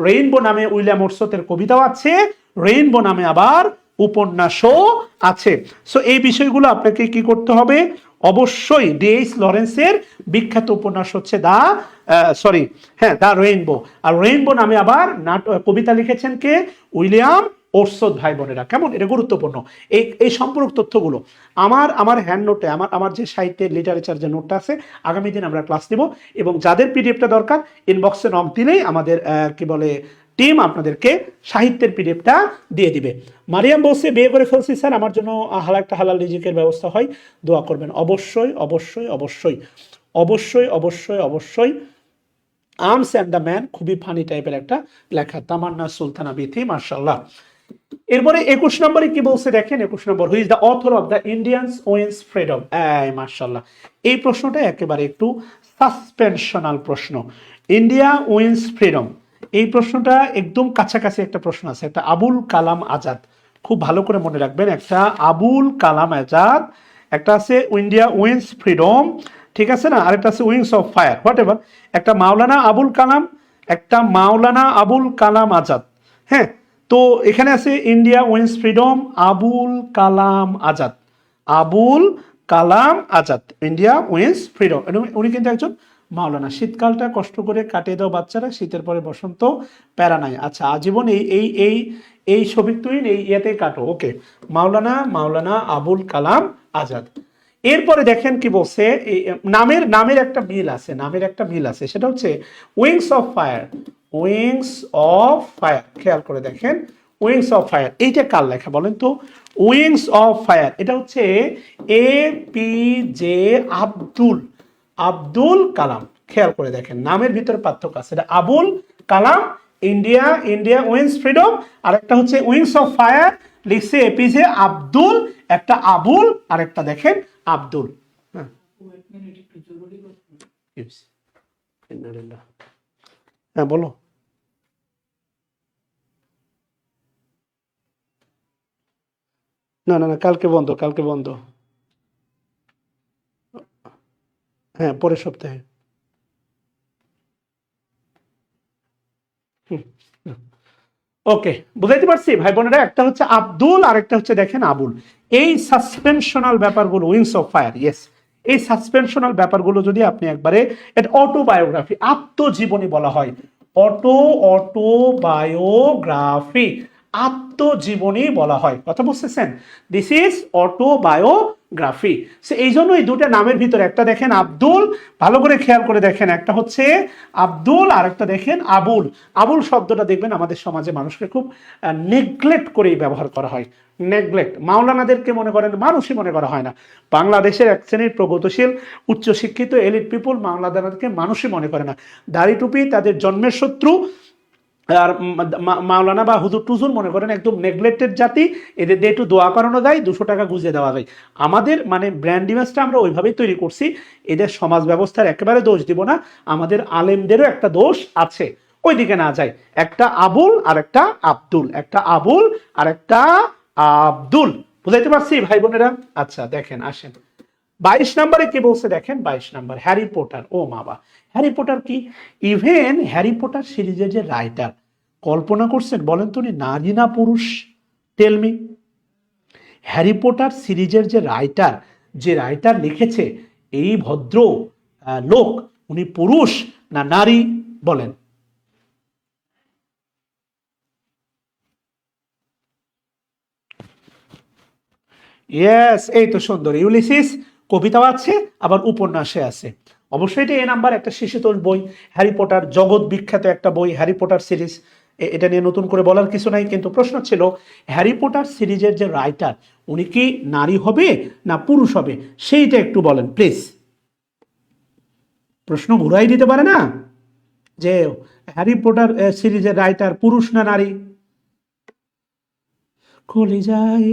রেইনবো নামে উইলিয়াম ওরসথের কবিতাও আছে, রেইনবো নামে আবার উপন্যাসও আছে। সো এই বিষয়গুলো আপনাকে কি করতে হবে, অবশ্যই ডিএইচ লরেন্সের বিখ্যাত উপন্যাস হচ্ছে দ্য রেইনবো। আর রেইনবো নামে আবার কবিতা লিখেছেন কে, উইলিয়াম ওরসথ। ভাই বোনেরা কেমন, এটা গুরুত্বপূর্ণ। এই সম্পূরক তথ্যগুলো আমার হ্যান্ড নোটে, আমার যে সাহিত্যের লিটারেচার যে নোটটা আছে, আগামী দিন আমরা ক্লাস দিব। এবং যাদের পিডিএফটা দরকার ইনবক্সে নক দিলেই আমাদের কি বলে টিম আপনাদেরকে সাহিত্যের পিডিএফটা দিয়ে দিবে। মারিয়াম বলছে বিয়ে করে ফেলছি স্যার, আমার জন্য একটা হালাল রিজিকের ব্যবস্থা হয়, দোয়া করবেন। অবশ্যই অবশ্যই অবশ্যই অবশ্যই অবশ্যই অবশ্যই। আর্মস অ্যান্ড দ্য ম্যান, খুবই ফানি টাইপের একটা লেখা, তামান্না সুলতানা বিথি, মার্শাল্লাহ। এরপরে 21 নম্বরে কি বলছে দেখেন, 21 number, who is the author of the Indians wins freedom. মার্শাল্লাহ, এই প্রশ্নটা একেবারে একটু সাসপেনশনাল প্রশ্ন। ইন্ডিয়া উইন্স ফ্রিডম, এই প্রশ্নটা একদম কাছাকাছি একটা প্রশ্ন আছে, একটা আবুল কালাম আজাদ, খুব ভালো করে মনে রাখবেন, একটা আবুল কালাম আজাদ, একটা আছে ইন্ডিয়া উইন্স ফ্রিডম, ঠিক আছে না, আরেকটা আছে wings of fire, what ever. একটা মাওলানা আবুল কালাম, একটা মাওলানা আবুল কালাম আজাদ। হ্যাঁ, তো এখানে আছে India wins freedom, Abul Kalam Azad, Abul Kalam Azad, India wins freedom. উনি কিন্তু একজন মাওলানা। শীতকালটা কষ্ট করে কাটিয়ে দাও বাচ্চারা, শীতের পরে বসন্ত প্যারা নাই। আচ্ছা, আজীবন এই এই এই এই শফিক তুহিন এই ইয়েতেই কাটো। ওকে, মাওলানা আবুল কালাম আজাদ। এরপরে দেখেন কি বলছে, নামের একটা মিল আছে, সেটা হচ্ছে wings of fire. Wings of fire, খেয়াল করে দেখেন, উইংস অফ ফায়ার এইটা কার লেখা বলেন তো? উইংস অফ ফায়ার এটা হচ্ছে APJ আব্দুল কালাম। খেয়াল করে দেখেন নামের ভিতরে পার্থক্য আছে, এটা Abul Kalam, India wins freedom, আর একটা হচ্ছে উইংস অফ ফায়ার, লিখছে APJ আব্দুল, একটা আবুল আর একটা দেখেন আব্দুল। হ্যাঁ বলো। না, কালকে বন্ধ। হ্যাঁ, পরের সপ্তাহে। ওকে, বুঝাইতে পারছি ভাই বোনেরা? একটা হচ্ছে আব্দুল আর একটা হচ্ছে দেখেন আবুল। এই সাসপেনশনাল ব্যাপারগুলো, উইংস অফ ফায়ার, ইয়েস, এই সাসপেনশনাল ব্যাপারগুলো যদি আপনি একবারে, এটা অটোবায়োগ্রাফি, আত্মজীবনী বলা হয়, অটোবায়োগ্রাফি, আত্মজীবনী বলা হয়, কথা বুঝতেছেন? This is autobiography. এই জন্য এই দুটা নামের ভিতরে একটা দেখেন আব্দুল, ভালো করে খেয়াল করে দেখেন, একটা হচ্ছে আব্দুল আর একটা দেখেন আবুল। আবুল শব্দটা দেখবেন আমাদের সমাজে মানুষকে খুব নেগলেক্ট করেই ব্যবহার করা হয়, নেগলেক্ট। মাওলানাদেরকে মনে করেন মানুষই মনে করা হয় না। বাংলাদেশের এক শ্রেণীর প্রগতিশীল উচ্চশিক্ষিত এলিট পিপুল মাওলানাদেরকে মানুষই মনে করে না। দাড়ি টুপি তাদের জন্মের শত্রু, আর মাওলানা বা হুজুর টুজুর মনে করেন একদম নেগলেক্টেড জাতি, এদের দিয়ে একটু দোয়া করানো যায়, 200 টাকা গুঁজে দেওয়া যায়। আমাদের মানে ব্র্যান্ড ইমেজটা আমরা ওইভাবেই তৈরি করছি। এদের সমাজ ব্যবস্থার একেবারে দোষ দিব না, আমাদের আলেমদেরও একটা দোষ আছে, ওই দিকে না যায়। একটা আবুল আর একটা আব্দুল, একটা আবুল আর একটা আব্দুল, বুঝাইতে পারছি ভাই বোনেরা? আচ্ছা দেখেন, আসেন 22 নম্বরে কি বলছে দেখেন, 22 নম্বর, হ্যারি পটার। ও বাবা, হ্যারি পটার কি? ইভেন হ্যারি পটার সিরিজের যে রাইটার, কল্পনা করছেন বলেন তো, নারী না পুরুষ? টেলমি। হ্যারি পটার সিরিজের যে রাইটার লিখেছে, এই ভদ্র লোক, উনি পুরুষ না নারী বলেন? ইয়েস, এই তো সুন্দর। ইউলিসিস কবিতাও আছে, আবার উপন্যাসে আছে। অবশ্যই এটা এ নাম্বার, একটা শিশুতোষ বই, হ্যারি পটার জগৎ বিখ্যাত একটা বই, হ্যারি পটার সিরিজ। এটা নিয়ে নতুন করে বলার কিছু নাই, কিন্তু প্রশ্ন ছিল হ্যারি পটার সিরিজের যে রাইটার উনি কি নারী হবে না পুরুষ হবে, সেইটা একটু বলেন প্লিজ। প্রশ্ন ঘুরাই দিতে পারে না যে হ্যারি পটার সিরিজের রাইটার পুরুষ না নারী। কলিজায়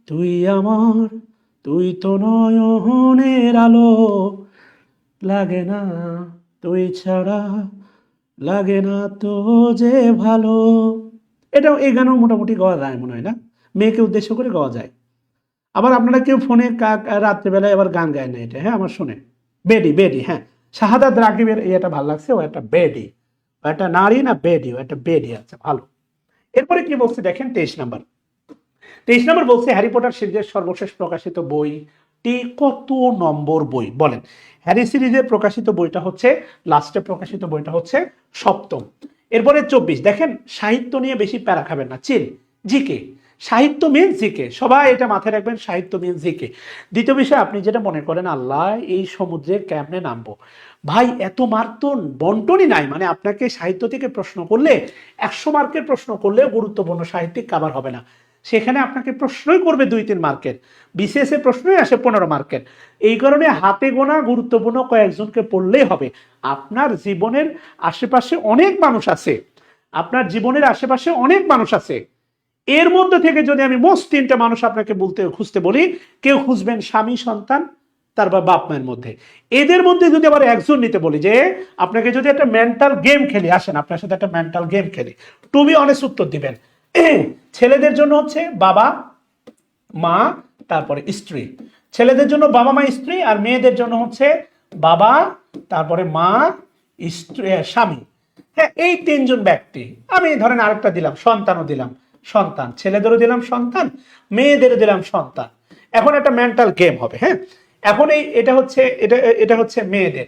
তুই আমার, তুই তো নয়নের আলো, লাগে না তুই ছাড়া, লাগে না তো যে ভালো। এটাও এই গানও মোটামুটি গাওয়া যায় মনে হয় না, মেয়েকে উদ্দেশ্য করে গাওয়া যায়। আবার আপনারা কেউ ফোনে রাত্রেবেলায় আবার গান গায় না, এটা হ্যাঁ আমার শুনে। বেডি, বেডি, হ্যাঁ শাহাদাত রাকিবের এটা ভালো লাগছে, ও একটা বেডি, ও একটা নারী না বেডি, ও একটা বেডি আছে, ভালো। এরপরে কি বলছে দেখেন 23 নম্বর। 23 নম্বর বলছে হ্যারি পটার সিরিজের সর্বশেষ প্রকাশিত বইটি কত নম্বর বই বলেন। হ্যারি সিরিজের প্রকাশিত বইটা হচ্ছে, লাস্টে প্রকাশিত বইটা হচ্ছে 7ম। এরপরে 24 দেখেন, সাহিত্য নিয়ে বেশি প্যারা খাবেন না, চিল, জিকে। সাহিত্য মিন জিকে, সবাই এটা মাথায় রাখবেন, সাহিত্য মিন জিকে। দ্বিতীয় বিষয়, আপনি যেটা মনে করেন আল্লাহ এই সমুদ্রে কেমনে নামবো, ভাই এত মার্ক তো বন্টনই নাই। মানে আপনাকে সাহিত্য থেকে প্রশ্ন করলে 100 মার্কের প্রশ্ন করলেও গুরুত্বপূর্ণ সাহিত্যিক কাভার হবে না, সেখানে আপনাকে প্রশ্নই করবে 2-3 মার্কের, বিসিএস এর প্রশ্নই আসে 15 মার্কের। এই কারণে হাতে গোনা গুরুত্বপূর্ণ কয়েকজনকে পড়লেই হবে। আপনার জীবনের আশেপাশে অনেক মানুষ আছে, আপনার জীবনের আশেপাশে অনেক মানুষ আছে, এর মধ্যে থেকে যদি আমি মোস্ট 3টা মানুষ আপনাকে খুঁজতে বলি, কেউ খুঁজবেন স্বামী সন্তান তারপর বাপ মায়ের মধ্যে, এদের মধ্যে যদি আবার একজন নিতে বলি যে আপনাকে যদি একটা মেন্টাল গেম খেলি, আসেন আপনার সাথে একটা মেন্টাল গেম খেলি, টু বি অনেস্ট উত্তর দিবেন। ছেলেদের জন্য হচ্ছে বাবা মা তারপরে স্ত্রী, ছেলেদের জন্য বাবা মা স্ত্রী, আর মেয়েদের জন্য হচ্ছে বাবা তারপরে মা স্ত্রী স্বামী। হ্যাঁ এই 3জন ব্যক্তি। আমি ধরেন আরেকটা দিলাম, সন্তানও দিলাম, সন্তান, ছেলেদেরও দিলাম সন্তান, মেয়েদেরও দিলাম সন্তান। এখন একটা মেন্টাল গেম হবে, হ্যাঁ এখন এটা হচ্ছে মেয়েদের,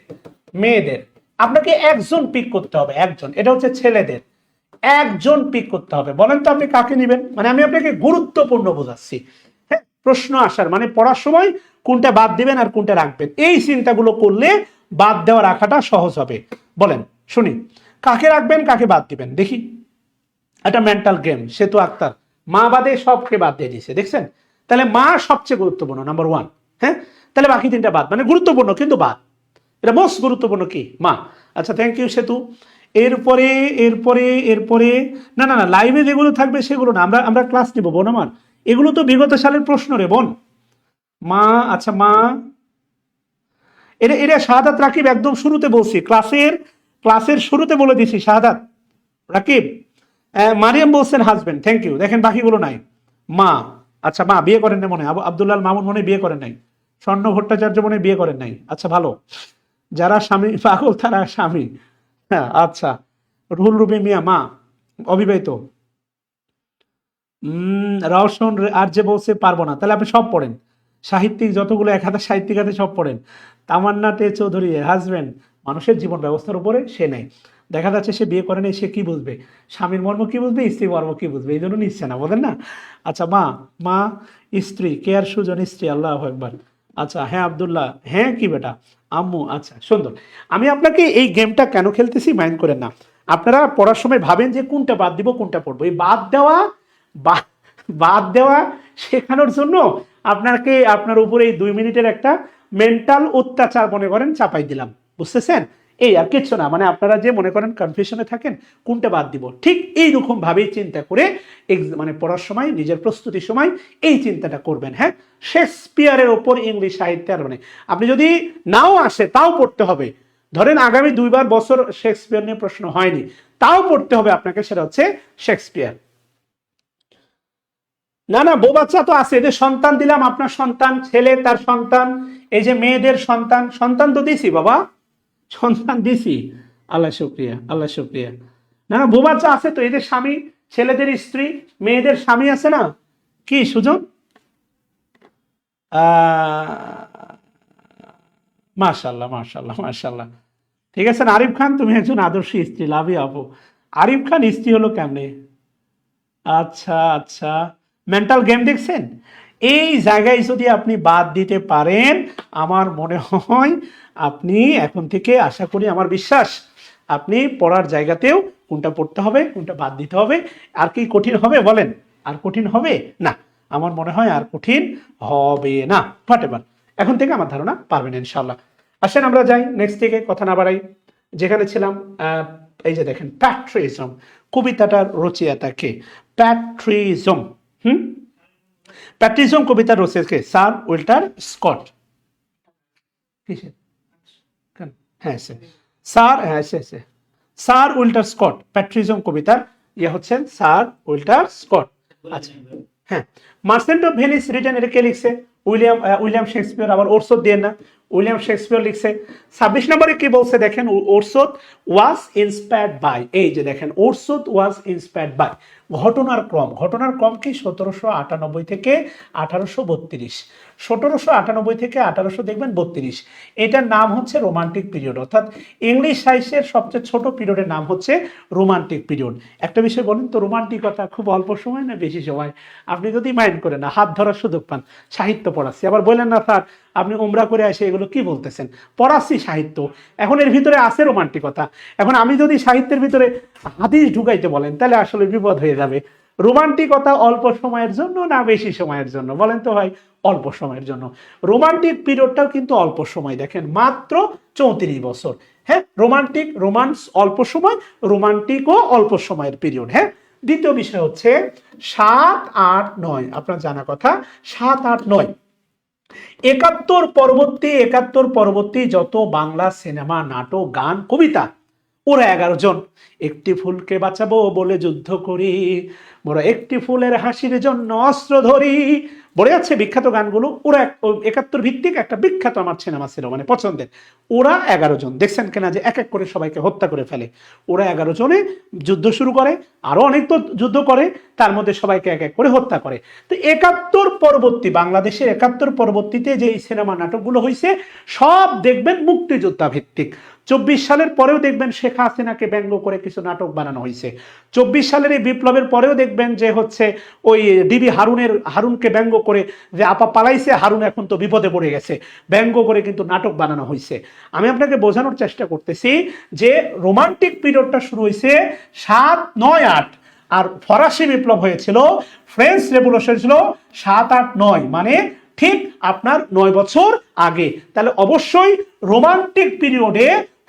মেয়েদের আপনাকে একজন পিক করতে হবে, একজন, এটা হচ্ছে ছেলেদের, একজন পিক করতে হবে। বলেন তো আপনি কাকে নেবেন, মানে আমি আপনাকে গুরুত্বপূর্ণ বোঝাচ্ছি। হ্যাঁ প্রশ্ন আসার মানে পড়ার সময় কোনটা বাদ দিবেন আর কোনটা রাখবেন, এই চিন্তাগুলো করলে বাদ দেওয়া রাখাটা সহজ হবে। বলেন শুনি, কাকে রাখবেন কাকে বাদ দিবেন দেখি। একটা মেন্টাল গেম, সেতু আক্তার মা বাদে সবকে বাদ দিয়ে দিয়েছে, দেখছেন? তাহলে মা সবচেয়ে গুরুত্বপূর্ণ, নাম্বার 1। হ্যাঁ তাহলে বাকি 3টা বাদ, মানে গুরুত্বপূর্ণ কিন্তু বাদ, এটা মোস্ট গুরুত্বপূর্ণ কি মা। আচ্ছা থ্যাংক ইউ সেতু। এরপরে এরপরে এরপরে না না না, লাইভে যেগুলো থাকবে সেগুলো না, আমরা ক্লাস নিব বোন আমার, এগুলো তো বিগত সালের প্রশ্ন রে বোন। মা, আচ্ছা মা, এটা শাহাদাত রাকিব একদম শুরুতে বলছি, ক্লাসের শুরুতে বলে দিছি শাহাদাত রাকিব। মারিয়াম বলছেন হাজবেন্ড, থ্যাংক ইউ। দেখেন বাকিগুলো নাই। মা, আচ্ছা মা বিয়ে করেন না মনে হয়, আব্দুল্লাহ মামুন মনে বিয়ে করেন নাই, স্বর্ণ ভট্টাচার্য মনে বিয়ে করেন নাই, আচ্ছা ভালো। যারা স্বামী পাগল তারা স্বামী, হ্যাঁ আচ্ছা। রুহুল রুবি মিয়া মা, অবিবাহিত। রওশন আর যে বলছে পারবো না, তাহলে আপনি সব পড়েন, সাহিত্যিক যতগুলো 1000 সাহিত্যিক আছে সব পড়েন। তামান্না টে চৌধুরী হাজবেন্ড, মানুষের জীবন ব্যবস্থার উপরে সে নেই, দেখা যাচ্ছে সে বিয়ে করে নেই, সে কি বুঝবে, স্বামীর মর্ম কি বুঝবে, স্ত্রী মর্ম কি বুঝবে, এই জন্য নিচ্ছে না, বলেন না। আচ্ছা মা, মা স্ত্রী, কে আর সুজন স্ত্রী, আল্লাহ একবার। আচ্ছা হ্যাঁ আব্দুল্লাহ, হ্যাঁ কি বেটা, আম্মু, আচ্ছা সুন্দর। আমি আপনাকে এই গেমটা কেন খেলতেছি মাইন্ড করেন না, আপনারা পড়ার সময় ভাবেন যে কোনটা বাদ দিব কোনটা পড়বো, এই বাদ দেওয়া শেখানোর জন্য আপনাকে আপনার উপরে এই 2 মিনিটের একটা মেন্টাল অত্যাচার মনে করেন চাপাই দিলাম, বুঝতেছেন? এই আর কিচ্ছু না, মানে আপনারা যে মনে করেন কনফিউশনে থাকেন কোনটা বাদ দিব, ঠিক এইরকম ভাবেই চিন্তা করে মানে পড়ার সময় নিজের প্রস্তুতির সময় এই চিন্তাটা করবেন। হ্যাঁ শেক্সপিয়ারের ওপর ইংলিশ সাহিত্যের, মানে আপনি যদি নাও আসে তাও পড়তে হবে, ধরেন আগামী 2 বছর শেক্সপিয়ার নিয়ে প্রশ্ন হয়নি, তাও পড়তে হবে আপনাকে, সেটা হচ্ছে শেক্সপিয়ার। না না বউ বাচ্চা তো আছে, যে সন্তান দিলাম, আপনার সন্তান, ছেলে তার সন্তান, এই যে মেয়েদের সন্তান, সন্তান তো দিছি বাবা, সন্তান দিছি, আল্লাহ শুকরিয়া, আল্লাহ শুকরিয়া। না না বউ বাচ্চা আছে তো, এই যে স্বামী, ছেলেদের স্ত্রী, মেয়েদের স্বামী আছে না, কি সুজন, মাশাল্লাহ মাশাল্লাহ মাশাল্লাহ, ঠিক আছে। আরিফ খান তুমি একজন আদর্শ স্ত্রী, লাভ ইউ আপু। আরিফ খান স্ত্রী হলো কেমনে? আচ্ছা আচ্ছা, মেন্টাল গেম দেখছেন, এই জায়গায় যদি আপনি বাদ দিতে পারেন, আমার মনে হয় আপনি এখন থেকে, আশা করি, আমার বিশ্বাস, আপনি পড়ার জায়গাতেও কোনটা পড়তে হবে, কোনটা বাদ দিতে হবে। আর কি কঠিন হবে বলেন? আর কঠিন হবে না, আমার মনে হয় আর কঠিন হবে না। হোয়াটএভার, এখন থেকে আমার ধারণা পারবেন ইনশাল্লাহ। আসেন আমরা যাই নেক্সট থেকে, কথা না বাড়াই। যেখানে ছিলাম, এই যে দেখেন, প্যাট্রিজম, কবিতাটার রচয়িতা কে? প্যাট্রিজম। প্যাট্রিজম কবিতার রচয়িতা কে? Sir Walter Scott. কিসের? হ্যাঁ স্যার, হ্যাঁ স্যার ওয়াল্টার স্কট। প্যাট্রিজম কবিতার ইয়ে হচ্ছেন স্যার ওয়াল্টার স্কট। আচ্ছা, হ্যাঁ। মার্চেন্ট অফ ভেনিস রিটেন, এটা কে লিখছে? William Shakespeare. আবার ওরসদ দিয়ে না, উইলিয়াম শেক্সপিয়র লিখছে। 26 নম্বরে কি বলছে দেখেন, ওরসদ ওয়াজ ইন্সপায়ার্ড বাই। এই যে দেখেন, ওরসদ ওয়াজ ইন্সপায়ার্ড বাই। ঘটনার ক্রম কি? 1798 থেকে 1832। 1798 থেকে 1800 দেখবেন 32। এটার নাম হচ্ছে রোমান্টিক পিরিয়ড, অর্থাৎ ইংলিশ সাহিত্যের সবচেয়ে ছোট পিরিয়ডের নাম হচ্ছে রোমান্টিক পিরিয়ড। একটা বিষয় বলেন তো, রোমান্টিকতা খুব অল্প সময় না বেশি সময়? আপনি যদি মাইন্ড করেন না, হাত ধরার সুযোগ পান, সাহিত্য পড়াচ্ছি, আবার বললেন না স্যার আপনি উমরা করে আসে এগুলো কি বলতেছেন? পড়াচ্ছি সাহিত্য, এখন এর ভিতরে আছে রোমান্টিকতা। এখন আমি যদি সাহিত্যের ভিতরে হাদিস ঢুকাইতে বলেন, তাহলে আসলে বিপদ হয়ে যাবে। রোমান্টিকতা অল্প সময়ের জন্য না বেশি সময়ের জন্য বলেন তো ভাই? অল্প সময়ের জন্য। রোমান্টিক পিরিয়ডটাও কিন্তু অল্প সময়, দেখেন মাত্র 34 বছর। হ্যাঁ, রোমান্স অল্প সময়, রোমান্টিকও অল্প সময়ের পিরিয়ড। হ্যাঁ, দ্বিতীয় বিষয় হচ্ছে 7, 8, 9। আপনার জানা কথা, 7, 8, 9 71 পরবর্তী যত বাংলা সিনেমা, নাটক, গান, কবিতা, ওরা 11 জন। একটি ফুলকে বাঁচাবো বলে যুদ্ধ করি, মোরা একটি ফুলের হাসির জন্য অস্ত্র ধরি, বলে যাচ্ছে বিখ্যাত গানগুলো। ওরা 71 ভিত্তিক একটা বিখ্যাত আমার সিনেমা ছিল, মানে পছন্দের। ওরা 11 জন, দেখছেন কিনা যে এক এক করে সবাইকে হত্যা করে ফেলে। ওরা 11 জনে যুদ্ধ শুরু করে, আরো অনেক তো যুদ্ধ করে, তার মধ্যে সবাইকে এক এক করে হত্যা করে। তো 71 পরবর্তী, বাংলাদেশের 71 পরবর্তীতে যে সিনেমা নাটকগুলো হয়েছে সব দেখবেন মুক্তিযোদ্ধা ভিত্তিক। 24 সালের পরেও দেখবেন শেখ হাসিনাকে ব্যঙ্গ করে কিছু নাটক বানানো হয়েছে। 24 সালের এই বিপ্লবের পরেও দেখবেন যে হচ্ছে ওই ডিবি হারুনকে ব্যঙ্গ করে, যে আপা পালাইছে, হারুন এখন তো বিপদে পড়ে গেছে, ব্যঙ্গ করে কিন্তু নাটক বানানো হয়েছে। আমি আপনাকে বোঝানোর চেষ্টা করতেছি যে রোমান্টিক পিরিয়ডটা শুরু হয়েছে 7, 9, 8। আর ফরাসি বিপ্লব হয়েছিল, ফ্রেঞ্চ রেভলিউশন ছিল 7, 8, 9, মানে ঠিক আপনার 9 বছর আগে। তাহলে অবশ্যই রোমান্টিক পিরিয়ডে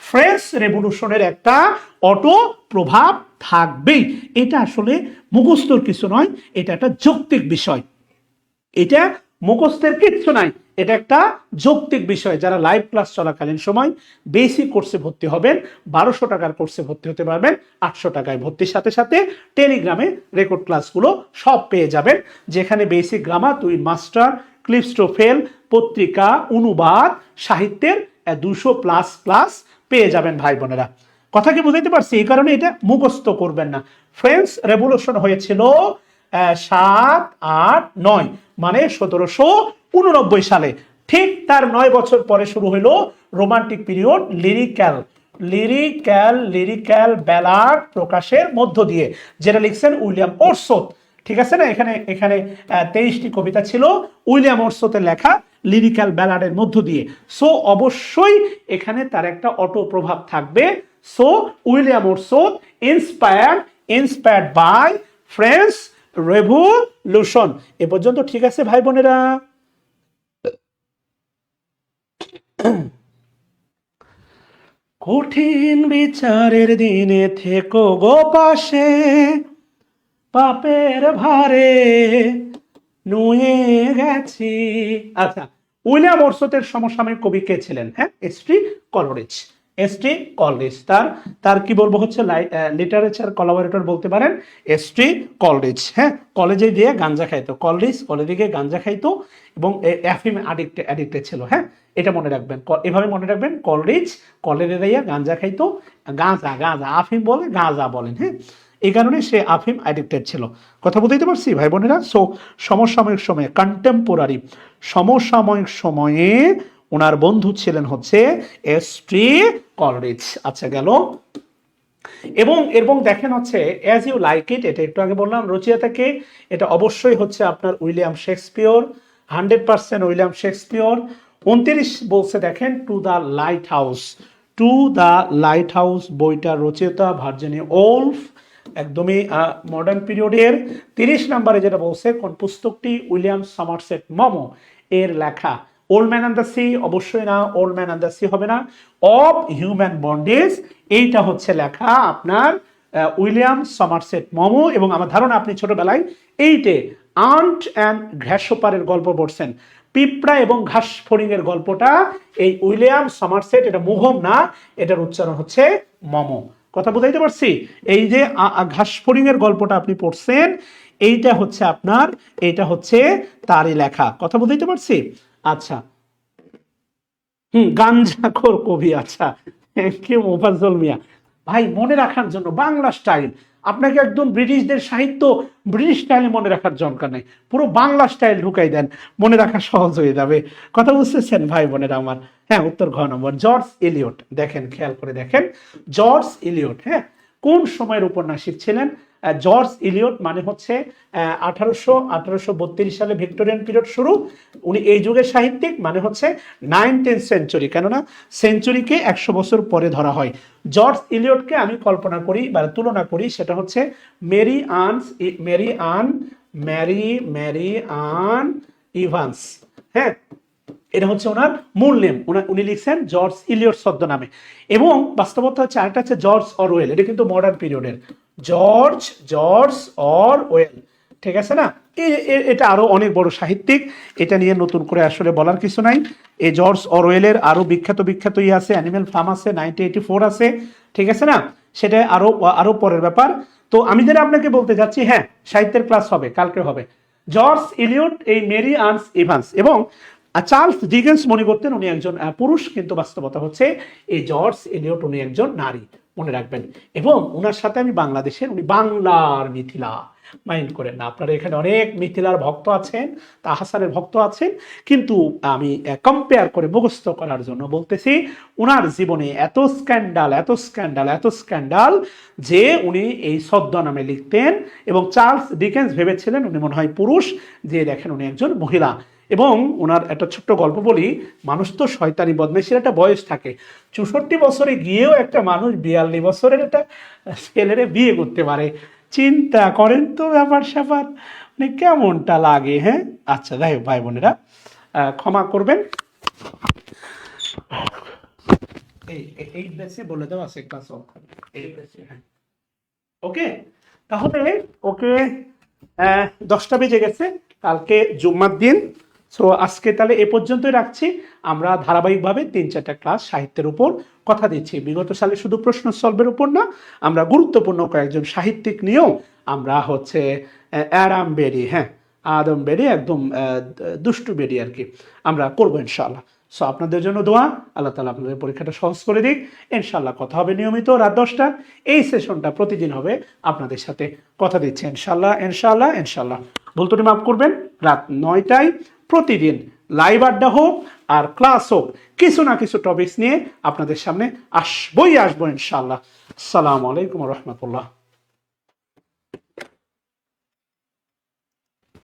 ফ্রেঞ্চ রেভলিউশনের একটা অটো প্রভাব থাকবেই। এটা আসলে মুখস্থর কিছু নয়, এটা একটা যৌক্তিক বিষয়। এটা মুখস্থের কিচ্ছু নাই, এটা একটা যৌক্তিক বিষয়। যারা লাইভ ক্লাস চলাকালীন সময় বেসিক কোর্সে ভর্তি হবেন, 1200 টাকার কোর্সে ভর্তি হতে পারবেন 800 টাকায়। ভর্তির সাথে সাথে টেলিগ্রামে রেকর্ড ক্লাসগুলো সব পেয়ে যাবেন, যেখানে basic grammar, 2 master, clips to fail, পত্রিকা, অনুবাদ, সাহিত্যের 200+ পেয়ে যাবেন ভাই বোনেরা। কথা কি বুঝাইতে পারছি? এই কারণে এটা মুখস্থ করবেন না। ফ্রেঞ্চ রেভলিউশন হয়েছিল 7, 8, 9, মানে 1789 সালে। ঠিক তার 9 বছর পরে শুরু হলো রোমান্টিক পিরিয়ড, লিরিক্যাল ব্যালাড প্রকাশের মধ্য দিয়ে, যেটা লিখছেন উইলিয়াম ওরসদ। ঠিক আছে না? এখানে 23টি কবিতা ছিল উইলিয়াম ওরসদের লেখা লিরিক্যাল ব্যালাডের মধ্য দিয়ে। সো অবশ্যই এখানে তার একটা অটো প্রভাব থাকবে। So William Wordsworth inspired by French revolution. এ পর্যন্ত ঠিক আছে ভাই বোনেরা? কঠিন বিচারের দিনে থেকো গো পাশে, পাপের ভারে নুয়ে গেছি। আচ্ছা, উইলিয়াম ওরসদের সমসাময়িক কবি কে ছিলেন? হ্যাঁ, এসটি কলরিজ। তার কি বলবো হচ্ছে লিটারেচার কোলাবোরেটর বলতে পারেন এসটি কলরিজ। হ্যাঁ, কলেজে দিয়ে গাঞ্জা খাইতো, কলেজে গিয়ে গাঞ্জা খাইতো এবং অ্যাফিম অ্যাডিক্টেড ছিল। হ্যাঁ, এটা মনে রাখবেন, এভাবে মনে রাখবেন, কলেজে দিয়ে গাঞ্জা খাইতো, গাঁজা আফিম বলে, গাঁজা বলেন। হ্যাঁ, এই কারণে সে আফিম অ্যাডিক্টেড ছিল। কথা বুঝতে পারছি ভাই বোনেরা? সো সমসাময়িক সময়ে ওনার বন্ধু ছিলেন হচ্ছে এসটি কলরিজ। আচ্ছা, গেল। এবং দেখেন হচ্ছে অ্যাজ ইউ লাইক ইট, এটা একটু আগে বললাম রচয়িতাকে, এটা অবশ্যই হচ্ছে আপনার উইলিয়াম শেক্সপিয়র, 100% উইলিয়াম শেক্সপিয়র। 29 বলছে দেখেন to the light house, to the light house বইটার রচয়িতা ভার্জিনিয়া ওলফ, একদমই মডার্ন পিরিয়ডের। 30 নম্বরে যেটা বলছে কোন পুস্তকটি, উইলিয়াম সমারসেট মমো এর লেখা। Old man and the sea, অবশ্যই না, old man and the sea হবে না। অফ হিউম্যান বন্ডেজ, এইটা হচ্ছে লেখা আপনার উইলিয়াম সমারসেট মমো। এবং আমার ধারণা আপনি ছোটবেলায় এইটে আন্ট অ্যান্ড ঘ্যাসোপারের গল্প পড়ছেন, পিঁপড়া এবং ঘাস ফড়িং এর গল্পটা এই উইলিয়াম সমারসেট, এটা মুঘম না, এটার উচ্চারণ হচ্ছে মমো। কথা বুঝাইতে পারছি? এই যে ঘাস ফড়িং এর গল্পটা আপনি পড়ছেন, এইটা হচ্ছে আপনার, এইটা হচ্ছে তারই লেখা। কথা বুঝাইতে পারছি? আচ্ছা, গাঞ্জাখোর কবি, আচ্ছা, থ্যাংক ইউ মোফাজ্জল মিয়া। ভাই মনে রাখার জন্য বাংলা স্টাইল, আপনাকে একদম ব্রিটিশদের সাহিত্য ব্রিটিশ স্টাইলে মনে রাখার দরকার নেই, পুরো বাংলা স্টাইল ঢুকাই দেন, মনে রাখা সহজ হয়ে যাবে। কথা বুঝতেছেন ভাই বোনেরা আমার? হ্যাঁ, উত্তর ঘ নম্বর, জর্জ এলিয়ট। দেখেন, খেয়াল করে দেখেন, জর্জ এলিয়ট, হ্যাঁ, কোন সময়ের উপন্যাসিক ছিলেন? জর্জ ইলিয়ট মানে হচ্ছে 1832 সালে ভিক্টোরিয়ান পিরিয়ড শুরু, উনি এই যুগের সাহিত্যিক, মানে হচ্ছে 19th সেঞ্চুরি, কেননা সেঞ্চুরিকে 100 বছর পরে ধরা হয়। জর্জ ইলিয়টকে আমি কল্পনা করি বা তুলনা করি, সেটা হচ্ছে ম্যারি আন ইভান্স, হ্যাঁ, এটা হচ্ছে ওনার মূল নেম, উনি লিখছেন জর্জ ইলিয়ট ছদ্মনামে। এবং বাস্তবতা হচ্ছে আরেকটা হচ্ছে জর্জ অরওয়েল, এটা কিন্তু মডার্ন পিরিয়ডের জর্জ অরওয়েল, ঠিক আছে না? এটা আরো অনেক বড় সাহিত্যিক, এটা নিয়ে নতুন করে আসলে বলার কিছু নাই। এই জর্জ অরওয়েলের আরো বিখ্যাত আছে, অ্যানিমেল ফার্ম আছে, 1984 আছে, ঠিক আছে না? সেটা আরো পরের ব্যাপার। তো আমি যেটা আপনাকে বলতে যাচ্ছি, হ্যাঁ, সাহিত্যের ক্লাস হবে, কালকে হবে। জর্জ ইলিয়ট, এই মেরি আর্নস ইভান্স এবং চার্লস ডিকেন্স মনে করতেন উনি একজন পুরুষ, কিন্তু বাস্তবতা হচ্ছে এই জর্জ এলিয়ট উনি একজন নারী, মনে রাখবেন। এবং ওনার সাথে আমি বাংলাদেশের, উনি বাংলার মিথিলা, মাইন্ড করেন না, আপনারা এখানে অনেক মিথিলার ভক্ত আছেন, তাহসানের ভক্ত আছেন, কিন্তু আমি কম্পেয়ার করে মুখস্থ করার জন্য বলতেছি, উনার জীবনে এত স্ক্যান্ডাল যে উনি এই ছদ্মনামে লিখতেন। এবং চার্লস ডিকেন্স ভেবেছিলেন উনি মনে হয় পুরুষ, যে দেখেন উনি একজন মহিলা। এবং ওনার একটা ছোট্ট গল্প বলি, মানুষ তো শয়তানি বদমাইশের একটা বয়স থাকে, 64 বছরে গিয়েও একটা মানুষ 42 বছরের একটা ছেলেরে বিয়ে করতে পারে, চিন্তা করেন তো ব্যাপার স্যাপার, মানে কেমনটা লাগে, হ্যাঁ? আচ্ছা, যাই হোক ভাই বোনেরা, ক্ষমা করবেন, এই বেসে বলে দেওয়া আছে ক্লাস, হ্যাঁ, ওকে, তাহলে ওকে, 10টা বেজে গেছে, কালকে জুম্মার দিন। সো আজকে তাহলে এ পর্যন্তই রাখছি। আমরা ধারাবাহিকভাবে 3-4টা ক্লাস সাহিত্যের উপর কথা দিচ্ছি। বিগত সালে শুধু প্রশ্ন সলভের উপর না, আমরা গুরুত্বপূর্ণ কয়েকজন সাহিত্যিক নিয়েও আমরা হচ্ছে অ্যাডাম বেরি, হ্যাঁ, আদম বেরি, একদম দুষ্টু বেরি আর কি, আমরা করবো ইনশাআল্লাহ। সো আপনাদের জন্য দোয়া, আল্লাহ তাআলা আপনাদের পরীক্ষাটা সহজ করে দিক। ইনশাআল্লাহ কথা হবে নিয়মিত রাত 10টা, এই সেশনটা প্রতিদিন হবে, আপনাদের সাথে কথা দিচ্ছি ইনশাআল্লাহ। ভুল ত্রুটি মাফ করবেন। রাত 9টায় প্রতিদিন লাইভ আড্ডা হোক আর ক্লাস হোক, কিছু না কিছু টপিকস নিয়ে আপনাদের সামনে আসবো ইনশাআল্লাহ। আসসালামু আলাইকুম ওয়া রাহমাতুল্লাহ।